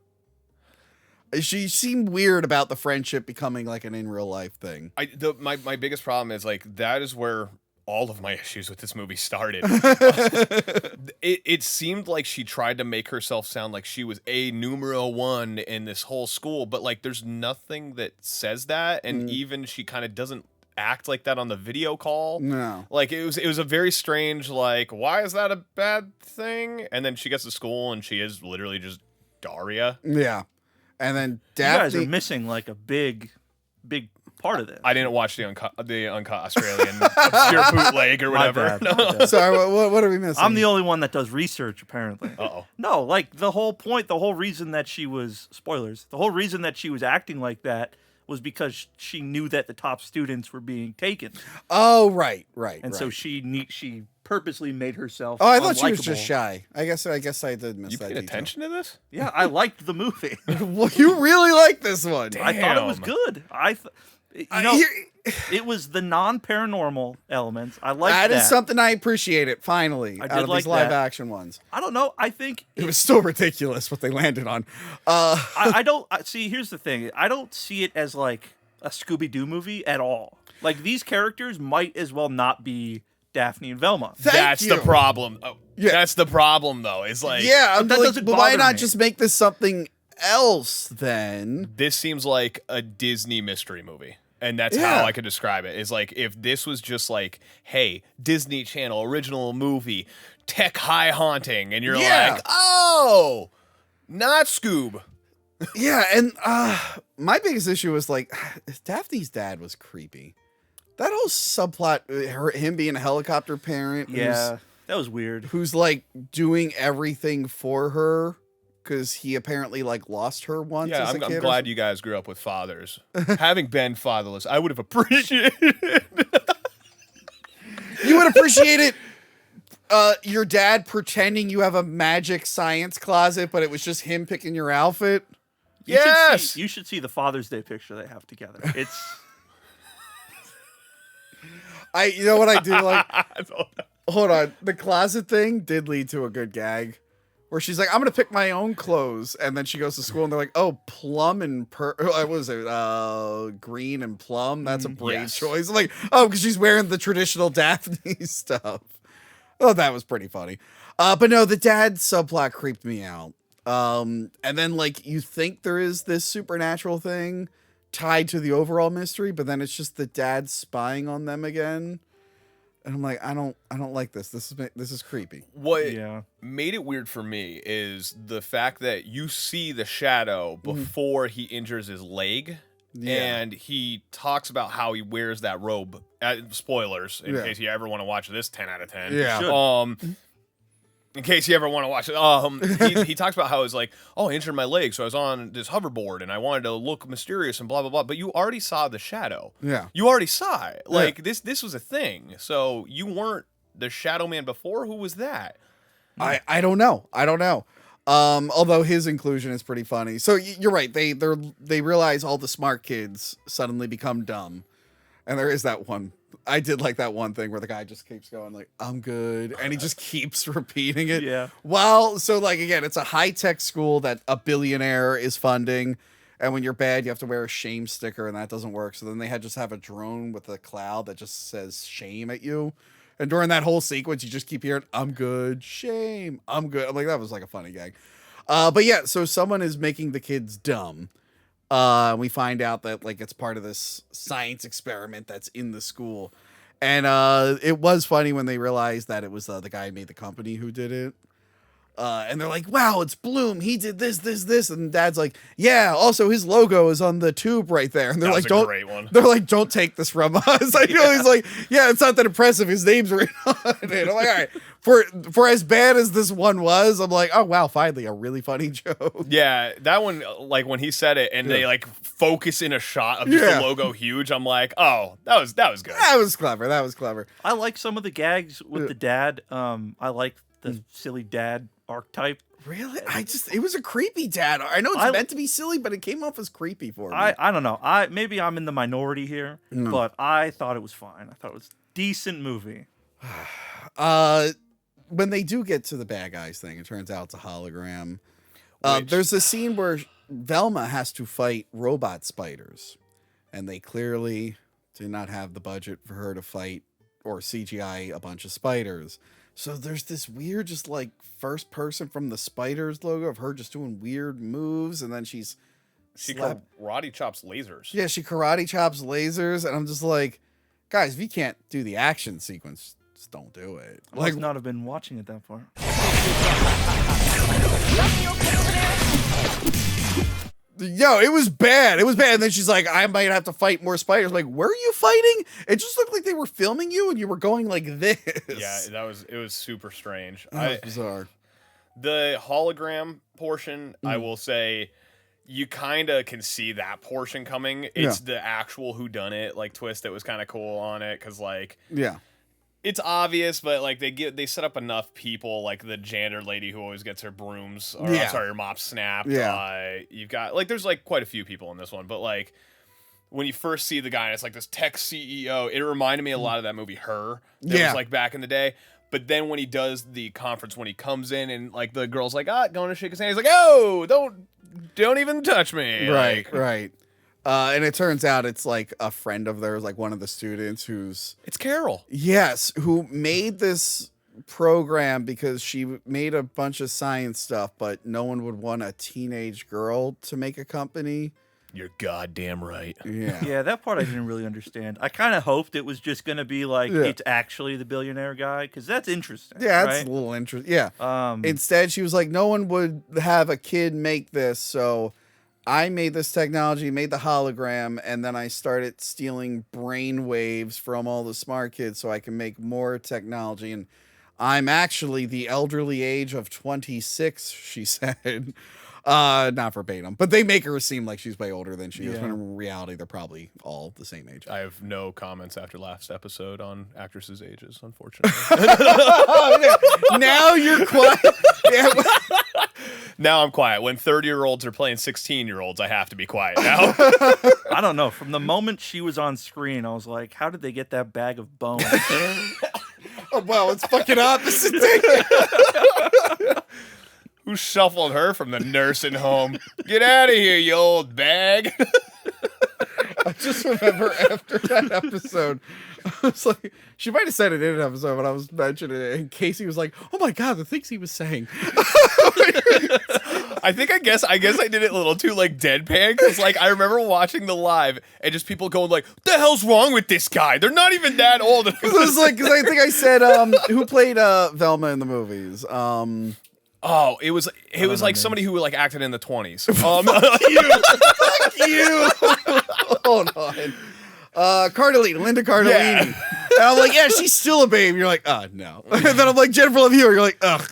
S1: She seemed weird about the friendship becoming like an in real life thing.
S2: My biggest problem is like, that is where all of my issues with this movie started. It seemed like she tried to make herself sound like she was a numero one in this whole school, but like there's nothing that says that, and even she kind of doesn't act like that on the video call.
S1: No.
S2: Like it was a very strange, like, why is that a bad thing? And then she gets to school and she is literally just Daria.
S1: Yeah. And then Daphne,
S3: you guys are missing like a big part of this.
S2: I didn't watch the uncut Australian obscure bootleg or whatever.
S3: My bad.
S1: Sorry, what are we missing?
S3: I'm the only one that does research, apparently.
S2: Uh-oh.
S3: No, like the whole point, the whole reason that she was, spoilers, the whole reason that she was acting like that was because she knew that the top students were being taken.
S1: Oh, right.
S3: And so she purposely made herself
S1: I thought she was
S3: unlikable.
S1: just shy. I guess I did miss
S2: You
S1: that
S2: paid
S1: detail.
S2: attention to this?
S3: Yeah, I liked the movie.
S1: Well, you really like this one.
S2: Damn.
S3: I thought it was good. It was the non-paranormal elements. I like that.
S1: That is something I appreciate it, finally,
S3: I
S1: out
S3: did
S1: of
S3: like
S1: these live
S3: that.
S1: action ones.
S3: I don't know. I think
S1: It was still ridiculous what they landed on.
S3: I don't see. Here's the thing. I don't see it as like a Scooby-Doo movie at all. Like these characters might as well not be Daphne and Velma.
S2: That's
S1: you.
S2: the problem. Oh,
S1: Yeah.
S2: That's the problem, though. It's like,
S1: Yeah,
S3: But that
S1: like,
S3: doesn't
S1: but why
S3: bother
S1: not
S3: me.
S1: just make this something else then?
S2: this seems like a Disney mystery movie. And that's
S1: Yeah.
S2: how I could describe it. Is like, if this was just like, hey, Disney Channel original movie, tech high haunting, and you're
S1: Yeah.
S2: like, oh, not Scoob.
S1: Yeah, and my biggest issue was like Daphne's dad was creepy. That whole subplot, him being a helicopter parent,
S3: Yeah, that was weird.
S1: who's like doing everything for her because he apparently like lost her once.
S2: Yeah,
S1: as a
S2: I'm
S1: kid or
S2: glad you guys grew up with fathers. Having been fatherless, I would have appreciated it.
S1: You would appreciate it. Your dad pretending you have a magic science closet, but it was just him picking your outfit.
S2: Yes!
S3: You should see the Father's Day picture they have together. It's
S1: You know what I do like? Hold on, the closet thing did lead to a good gag where she's like, I'm gonna pick my own clothes, and then she goes to school and they're like, oh, plum and what was it, green and plum, that's a brave
S2: yes.
S1: choice. I'm like, oh, because she's wearing the traditional Daphne stuff. Oh, that was pretty funny. But no, the dad subplot creeped me out. And then like you think there is this supernatural thing tied to the overall mystery, but then it's just the dad spying on them again. And I'm like, I don't like this. This is creepy.
S2: What
S3: Yeah.
S2: made it weird for me is the fact that you see the shadow before he injures his leg.
S1: Yeah.
S2: And he talks about how he wears that robe. Spoilers, in case you ever want to watch this 10 out of 10.
S1: Yeah.
S2: In case you ever want to watch it. He talks about how it's like, oh, I injured my leg, so I was on this hoverboard, and I wanted to look mysterious and blah, blah, blah. But you already saw the shadow.
S1: Yeah.
S2: You already saw it. Like, this was a thing. So you weren't the Shadow Man before? Who was that?
S1: I don't know. Although his inclusion is pretty funny. So you're right. They realize all the smart kids suddenly become dumb. And there is that one. I did like that one thing where the guy just keeps going like, I'm good. And he just keeps repeating it.
S3: Yeah.
S1: Well, so like, again, it's a high-tech school that a billionaire is funding. And when you're bad, you have to wear a shame sticker, and that doesn't work. So then they just have a drone with a cloud that just says shame at you. And during that whole sequence, you just keep hearing, I'm good, shame, I'm good. I'm like, that was like a funny gag. But yeah, so someone is making the kids dumb. We find out that like it's part of this science experiment that's in the school. And it was funny when they realized that it was the guy who made the company who did it. And they're like, wow, it's Bloom. He did this. And Dad's like, yeah, also his logo is on the tube right there. And they're like,
S2: Great one.
S1: they're like, don't take this from us. I know he's like, yeah, it's not that impressive. His name's written on it. I'm like, all right, for as bad as this one was, I'm like, oh wow, finally a really funny joke.
S2: Yeah, that one, like when he said it and they like focus in a shot of just the logo huge, I'm like, oh, that was good.
S1: That was clever.
S3: I like some of the gags with the dad. I like the silly dad archetype.
S1: Really? It was a creepy dad. I know it's meant to be silly, but it came off as creepy for me.
S3: I don't know. Maybe I'm in the minority here, but I thought it was fine. I thought it was a decent movie.
S1: When they do get to the bad guys thing, it turns out it's a hologram. There's a scene where Velma has to fight robot spiders, and they clearly did not have the budget for her to fight or CGI a bunch of spiders. So there's this weird, just like first person from the Spiders logo of her just doing weird moves, and then she
S2: karate chops lasers.
S1: Yeah, she karate chops lasers, and I'm just like, guys, if you can't do the action sequence, just don't do it.
S3: I must not have been watching it that far.
S1: Yo, it was bad. And then she's like, I might have to fight more spiders. Like, were you fighting? It just looked like they were filming you and you were going like this.
S2: Yeah, it was super strange.
S1: That was bizarre.
S2: The hologram portion, I will say, you kind of can see that portion coming. It's the actual whodunit like twist that was kind of cool on it, because like it's obvious, but like they set up enough people, like the janitor lady who always gets her brooms, or I'm sorry, her mop snapped. You've got like there's like quite a few people in this one, but like when you first see the guy and it's like this tech CEO, it reminded me a lot of that movie Her. That was like back in the day. But then when he does the conference, when he comes in and like the girl's like, going to shake his hand, he's like, oh, don't even touch me.
S1: Right. And it turns out it's like a friend of theirs, like one of the students
S2: it's Carol.
S1: Yes, who made this program because she made a bunch of science stuff, but no one would want a teenage girl to make a company.
S2: You're goddamn right.
S3: Yeah, that part I didn't really understand. I kind of hoped it was just going to be like, it's actually the billionaire guy, because that's interesting.
S1: Yeah, that's a little interesting. Yeah. Instead, she was like, no one would have a kid make this, so I made this technology, made the hologram, and then I started stealing brain waves from all the smart kids so I can make more technology. And I'm actually the elderly age of 26, she said. Not verbatim, but they make her seem like she's way older than she is, when in reality they're probably all the same age.
S2: I have no comments after last episode on actresses' ages, unfortunately.
S1: Now you're quiet.
S2: Now I'm quiet. When 30-year-olds are playing 16-year-olds, I have to be quiet now.
S3: I don't know. From the moment she was on screen, I was like, how did they get that bag of bones?
S1: Oh, well, it's fucking opposite.
S2: Who shuffled her from the nursing home? Get out of here, you old bag.
S1: I just remember after that episode, I was like, she might have said it in an episode when I was mentioning it, and Casey was like, "Oh my god, the things he was saying."
S2: I guess I did it a little too like deadpan because like I remember watching the live and just people going like, "The hell's wrong with this guy? They're not even that old."
S1: It was like, because I think I said, who played Velma in the movies?
S2: Oh, it was like somebody who like acted in the 20s.
S1: Fuck you. Hold on. Cardellini, Linda Cardellini.
S2: Yeah.
S1: And I'm like, yeah, she's still a babe. You're like, oh, no. And then I'm like, Jennifer Love Hewitt. You're like, ugh.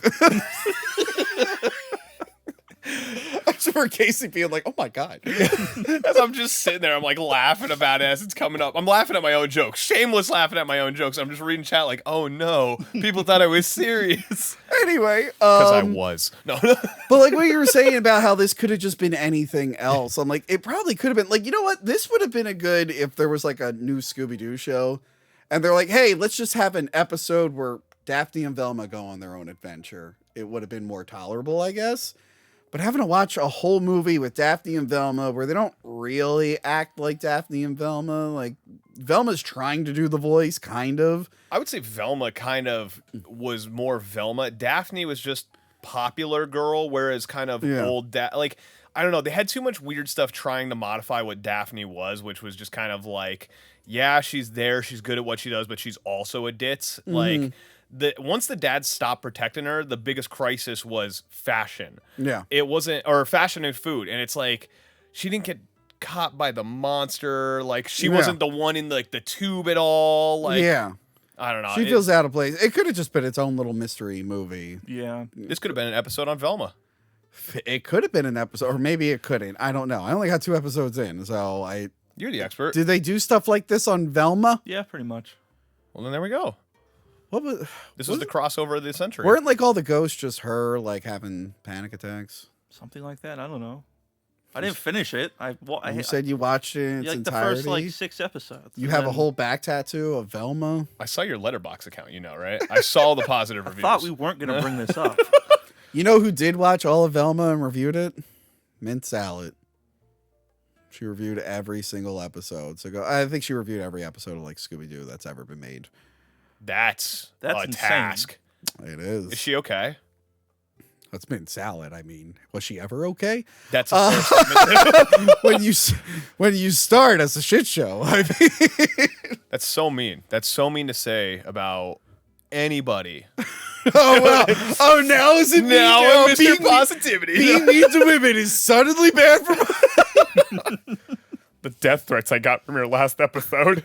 S1: I just remember Casey being like, oh my God.
S2: As I'm just sitting there, I'm like laughing about it as it's coming up. I'm laughing at my own jokes. Shameless laughing at my own jokes. I'm just reading chat like, oh no, people thought I was serious.
S1: Anyway.
S2: Because I was. No.
S1: But like what you were saying about how this could have just been anything else. I'm like, it probably could have been like, you know what? This would have been a good if there was like a new Scooby-Doo show. And they're like, hey, let's just have an episode where Daphne and Velma go on their own adventure. It would have been more tolerable, I guess. But having to watch a whole movie with Daphne and Velma where they don't really act like Daphne and Velma, like Velma's trying to do the voice, kind of.
S2: I would say Velma kind of was more Velma. Daphne was just popular girl, whereas kind of old like I don't know. They had too much weird stuff trying to modify what Daphne was, which was just kind of like, yeah, she's there, she's good at what she does, but she's also a ditz. Like. Once the dad stopped protecting her, the biggest crisis was fashion.
S1: Yeah.
S2: It wasn't, or fashion and food. And it's like, she didn't get caught by the monster. Like, she wasn't the one in like the tube at all. Like,
S1: yeah.
S2: I don't know.
S1: She feels out of place. It could have just been its own little mystery movie.
S3: Yeah.
S2: This could have been an episode on Velma.
S1: It could have been an episode, or maybe it couldn't. I don't know. I only got 2 episodes in, so
S2: You're the expert.
S1: Did they do stuff like this on Velma?
S3: Yeah, pretty much.
S2: Well, then there we go. This was the crossover of the century.
S1: Weren't like all the ghosts just her like having panic attacks?
S3: Something like that. I don't know. I didn't finish it.
S1: You said you watched it in its
S3: like
S1: entirety.
S3: the first 6 episodes.
S1: You have a whole back tattoo of Velma.
S2: I saw your Letterboxd account, you know, right? I saw the positive reviews.
S3: I thought we weren't going to bring this up.
S1: You know who did watch all of Velma and reviewed it? Mint Salad. She reviewed every single episode. I think she reviewed every episode of like Scooby-Doo that's ever been made.
S2: That's a
S3: insane.
S2: task.
S1: It is.
S2: Is she okay?
S1: That's Mint Salad. I mean, was she ever okay?
S2: That's a fair statement.
S1: when you start as a shit show. I mean,
S2: That's so mean. That's so mean to say about anybody.
S1: oh wow! Oh, now is it
S2: Now
S1: me?
S2: I'm
S1: Oh,
S2: Mr. Positivity.
S1: Being mean to women is suddenly bad for.
S2: The death threats I got from your last episode.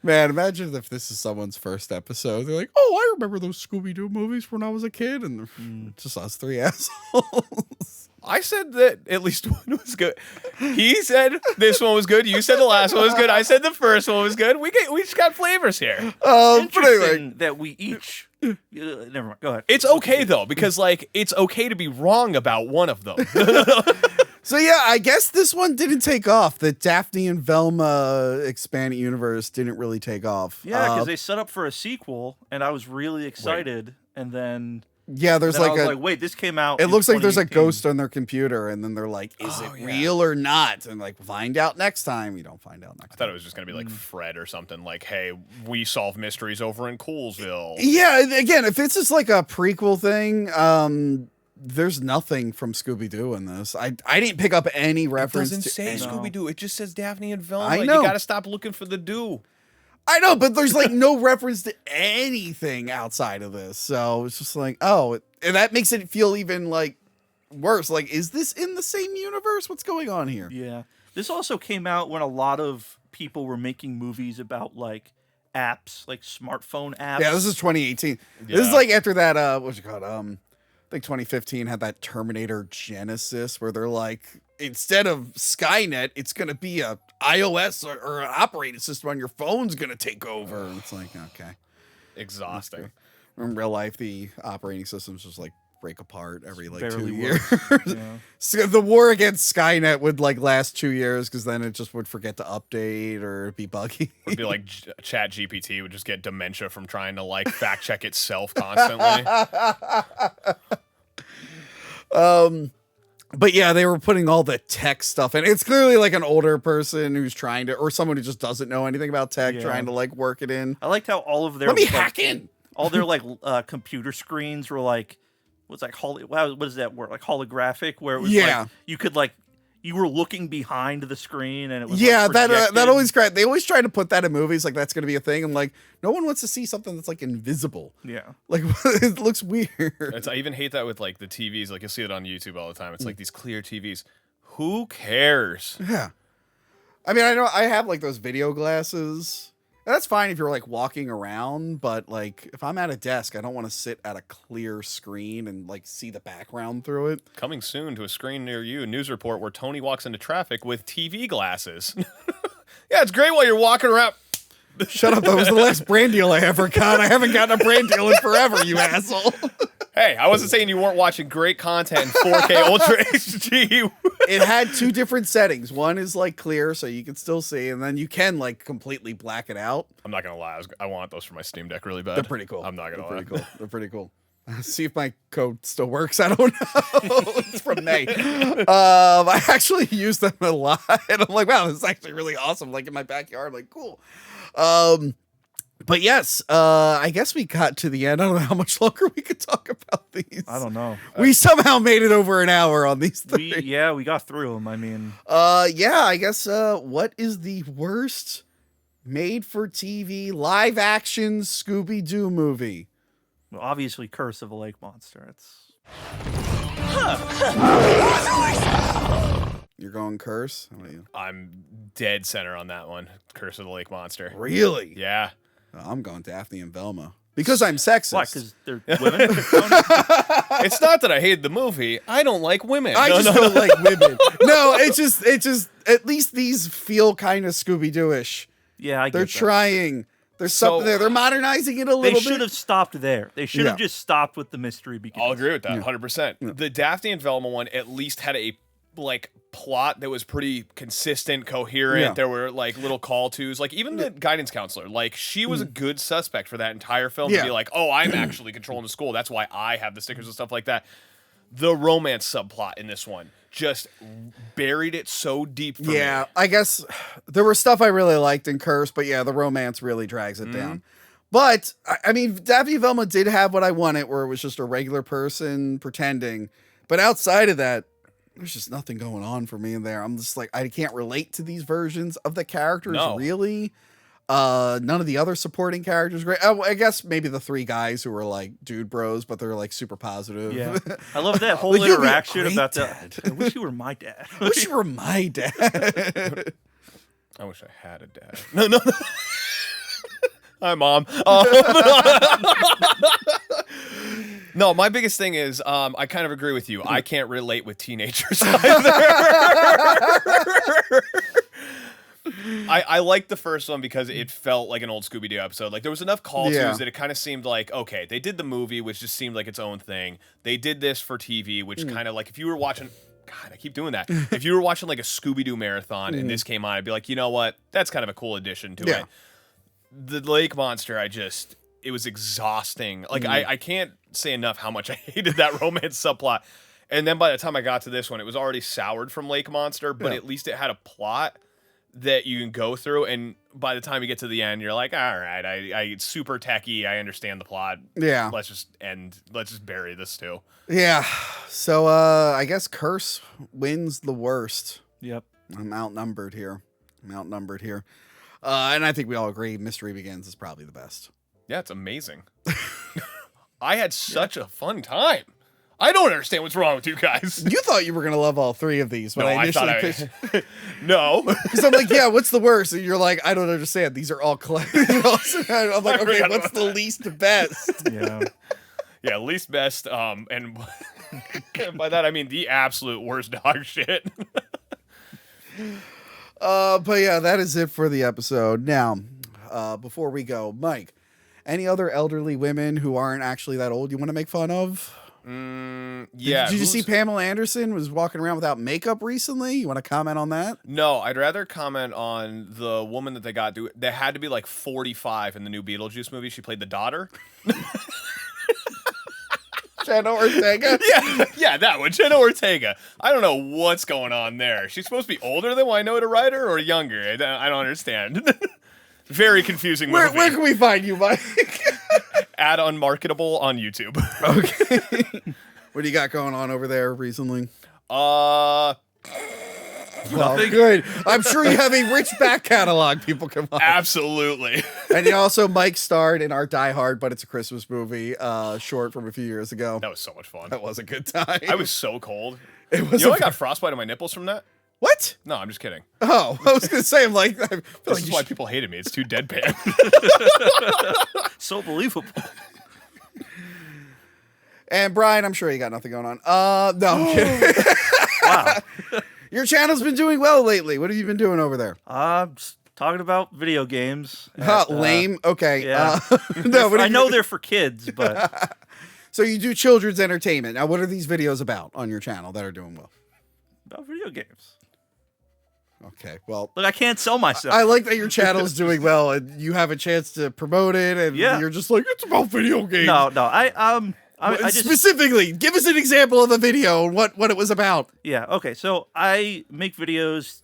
S1: Man, imagine if this is someone's first episode. They're like, "Oh, I remember those Scooby-Doo movies when I was a kid," and just us 3 assholes.
S2: I said that at least one was good. He said this one was good. You said the last one was good. I said the first one was good. We just got flavors here.
S1: But
S3: Interesting
S1: anyway,
S3: that we each... never mind. Go ahead.
S2: It's okay though, because like it's okay to be wrong about one of them.
S1: so yeah, I guess this one didn't take off. The Daphne and Velma expanded universe didn't really take off.
S3: Yeah, because they set up for a sequel, and I was really excited, and then...
S1: Yeah, there's
S3: Then I
S1: like
S3: was
S1: a.
S3: like, wait, this came out.
S1: It
S3: in
S1: looks like there's a
S3: 2018.
S1: ghost on their computer, and then they're like, "Is it real or not?" And like, find out next time. You don't find out next
S2: I
S1: time.
S2: thought it was just gonna be like Fred or something. Like, hey, we solve mysteries over in Coolsville.
S1: Yeah, again, if it's just like a prequel thing, there's nothing from Scooby-Doo in this. I didn't pick up any reference.
S2: It doesn't say
S1: to
S2: Scooby Doo. It just says Daphne and Velma.
S1: I know.
S2: You gotta stop looking for the do.
S1: I know, but there's like no reference to anything outside of this. So it's just like, oh, and that makes it feel even like worse. Like, is this in the same universe? What's going on here?
S3: Yeah. This also came out when a lot of people were making movies about like apps, like smartphone apps.
S1: Yeah, this is 2018. This is
S2: Yeah.
S1: like after that, what's it called? I think 2015 had that Terminator Genesis where they're like, instead of Skynet, it's going to be a iOS or an operating system on your phone's going to take over. And it's like, okay.
S2: Exhausting.
S1: In real life, the operating systems just like break apart every like
S3: Barely
S1: 2 years.
S3: Yeah.
S1: So the war against Skynet would like last 2 years because then it just would forget to update or be buggy.
S2: It'd be like Chat GPT would just get dementia from trying to like fact check itself constantly.
S1: But yeah, they were putting all the tech stuff in. It's clearly like an older person who's trying to, or someone who just doesn't know anything about tech,
S3: Yeah.
S1: trying to like work it in.
S3: I liked how all of their
S1: Let me
S3: like,
S1: hack in.
S3: all their like computer screens were like what's like what is that word, like holographic, where it was
S1: Yeah.
S3: like you could like you were looking behind the screen and it was
S1: Yeah,
S3: like,
S1: that
S3: projected.
S1: always cracked. They always try to put that in movies, like that's going to be a thing. I'm like, no one wants to see something that's like invisible.
S3: Yeah.
S1: Like it looks weird.
S2: I even hate that with like the TVs. Like you'll see it on YouTube all the time. It's like these clear TVs. Who cares?
S1: Yeah. I mean, I know I have like those video glasses. And that's fine if you're like walking around, but like if I'm at a desk, I don't want to sit at a clear screen and like see the background through it.
S2: Coming soon to a screen near you, a news report where Tony walks into traffic with TV glasses. Yeah, it's great while you're walking around.
S1: Shut up. That was the last brand deal I ever got. I haven't gotten a brand deal in forever, you asshole.
S2: Hey, I wasn't saying you weren't watching great content in 4K Ultra HD.
S1: It had two different settings. One is like clear, so you can still see, and then you can like completely black it out.
S2: I'm not gonna lie, I want those for my Steam Deck really bad.
S1: They're pretty cool.
S2: I'm not gonna lie.
S1: Pretty cool. They're pretty cool. See if my code still works. I don't know. It's from May. I actually use them a lot, and I'm like, wow, this is actually really awesome. Like in my backyard, like cool. But yes, I guess we got to the end. I don't know how much longer we could talk about these.
S3: I don't know.
S1: We somehow made it over an hour on these three.
S3: We got through them. I mean,
S1: yeah, I guess. What is the worst made-for-TV live-action Scooby-Doo movie?
S3: well, obviously Curse of a Lake Monster. It's
S1: You're going Curse? How about you?
S2: I'm dead center on that one. Curse of the Lake Monster.
S1: Really?
S2: Yeah.
S1: I'm going Daphne and Velma. Because I'm sexist.
S3: why, because they're women.
S2: It's not that I hated the movie. I don't like women.
S1: I just don't like women. No, it's just at least these feel kind of Scooby-Doo-ish.
S3: Yeah, I get
S1: They're
S3: that.
S1: trying. There's
S2: So-
S1: something there. They're modernizing it a
S3: They
S1: little bit.
S3: should have stopped there. They should have
S1: Yeah.
S3: just stopped with the mystery begins.
S2: I'll agree with that 100%. The Daphne and Velma one at least had a like plot that was pretty consistent, coherent.
S1: Yeah.
S2: There were like little call tos, like even the guidance counselor, like she was a good suspect for that entire film
S1: Yeah.
S2: to be like, oh, I'm actually controlling the school. That's why I have the stickers and stuff like that. The romance subplot in this one just buried it so deep for me.
S1: I guess there were stuff I really liked in Curse, but yeah, the romance really drags it down. But I mean, Daphne and Velma did have what I wanted, where it was just a regular person pretending. But outside of that, there's just nothing going on for me in there. I'm just like, I can't relate to these versions of the characters,
S2: No.
S1: really. None of the other supporting characters great. I guess maybe the three guys who were like dude bros, but they're like super positive.
S3: Yeah, I love that whole
S1: Like, you'd be a
S3: interaction
S1: great
S3: about
S1: dad.
S3: I wish you were my dad.
S1: I wish you were my dad.
S2: I wish I had a dad. No. Hi, Mom. No, my biggest thing is I kind of agree with you. I can't relate with teenagers either. I liked the first one because it felt like an old Scooby-Doo episode. Like there was enough call-tos
S1: Yeah.
S2: that it kind of seemed like, okay, they did the movie, which just seemed like its own thing. They did this for TV, which kind of like if you were watching... God, I keep doing that. If you were watching like a Scooby-Doo marathon and this came on, I'd be like, you know what? That's kind of a cool addition to
S1: Yeah.
S2: it. The Lake Monster, it was exhausting. Like I can't say enough how much I hated that romance subplot. And then by the time I got to this one, it was already soured from Lake Monster, but
S1: Yeah.
S2: at least it had a plot that you can go through. And by the time you get to the end, you're like, all right, I super techie. I understand the plot.
S1: Yeah.
S2: Let's just bury this too.
S1: Yeah. So I guess Curse wins the worst.
S3: Yep.
S1: I'm outnumbered here. And I think we all agree Mystery Begins is probably the best.
S2: Yeah, it's amazing. I had such a fun time. I don't understand what's wrong with you guys.
S1: You thought you were going to love all three of these when
S2: No,
S1: I initially
S2: I
S1: pitched.
S2: thought no.
S1: Because I'm like, yeah, what's the worst? And you're like, I don't understand. These are all collected. I'm like,
S2: I
S1: okay,
S2: forgot
S1: what's
S2: about
S1: the
S2: that.
S1: least best?
S3: Yeah.
S2: Yeah, least best. And by that I mean the absolute worst dog shit.
S1: But yeah, that is it for the episode. Now, before we go, Mike, any other elderly women who aren't actually that old you want to make fun of?
S2: Yeah.
S1: Did you see
S2: who's-
S1: Pamela Anderson was walking around without makeup recently? You want to comment on that?
S2: No, I'd rather comment on the woman that they got. That had to be like 45 in the new Beetlejuice movie. She played the daughter.
S1: Jenna Ortega.
S2: Yeah, that one. Jenna Ortega. I don't know what's going on there. She's supposed to be older than Winona Ryder or younger? I don't understand. Very confusing movie.
S1: Where can we find you, Mike?
S2: At Unmarketable on YouTube.
S1: Okay. What do you got going on over there recently? Well, good. I'm sure you have a rich back catalog people can watch.
S2: Absolutely.
S1: And you also, Mike starred in our Die Hard, but it's a Christmas movie, short from a few years ago.
S2: That was so much fun.
S1: That was a good time.
S2: I was so cold.
S1: It was.
S2: You know, I got frostbite on my nipples from that.
S1: What?
S2: No, I'm just kidding.
S1: Oh, I was gonna say, I'm like, I feel
S2: This
S1: like
S2: is
S1: you
S2: why people hated me. It's too deadpan.
S3: So believable.
S1: And Brian, I'm sure you got nothing going on. No, I'm kidding.
S3: Wow.
S1: Your channel's been doing well lately. What have you been doing over there?
S3: Just talking about video games.
S1: Lame. Okay.
S3: Yeah.
S1: No,
S3: I know they're for kids, but
S1: So you do children's entertainment. Now, what are these videos about on your channel that are doing well?
S3: about video games.
S1: Okay. Well,
S3: Look, I can't sell myself.
S1: I like that your channel is doing well and you have a chance to promote it, and you're just like, it's about video games.
S3: No, I just
S1: specifically give us an example of a video and what it was about.
S3: Yeah, okay. So I make videos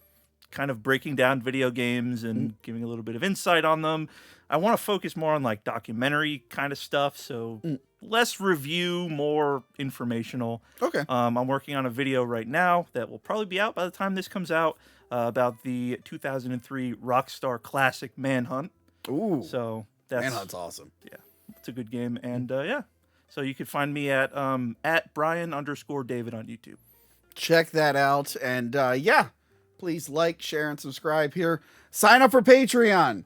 S3: kind of breaking down video games and giving a little bit of insight on them. I want to focus more on like documentary kind of stuff, so less review, more informational.
S1: Okay.
S3: I'm working on a video right now that will probably be out by the time this comes out about the 2003 Rockstar classic Manhunt.
S1: Ooh.
S3: So that's
S1: Manhunt's awesome.
S3: Yeah, it's a good game, and yeah. So you can find me at Brian_David on YouTube.
S1: Check that out. And yeah, please like, share, and subscribe here. Sign up for Patreon.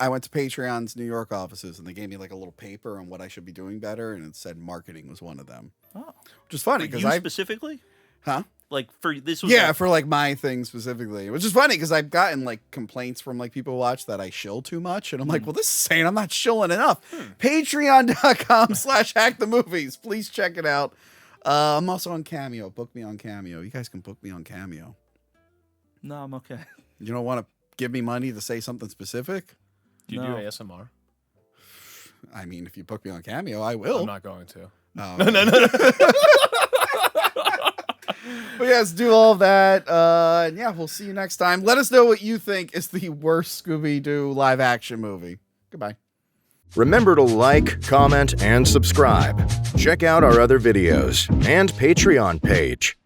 S1: I went to Patreon's New York offices and they gave me like a little paper on what I should be doing better. And it said marketing was one of them.
S3: Oh,
S1: which is funny
S3: for
S1: because
S3: you
S1: I
S3: specifically,
S1: huh?
S3: Like for this was
S1: Yeah, for like my thing specifically, which is funny because I've gotten like complaints from like people who watch that I shill too much. And I'm like, well, this is saying I'm not shilling enough. Patreon.com/hackthemovies. Please check it out. I'm also on Cameo. Book me on Cameo. You guys can book me on Cameo.
S3: No, I'm okay.
S1: You don't want to give me money to say something specific?
S2: Do you
S3: No.
S2: do ASMR?
S1: I mean, if you book me on Cameo, I will.
S2: I'm not going to.
S1: No. But yes, do all that. And yeah, we'll see you next time. Let us know what you think is the worst Scooby-Doo live action movie. Goodbye.
S5: Remember to like, comment, and subscribe. Check out our other videos and Patreon page.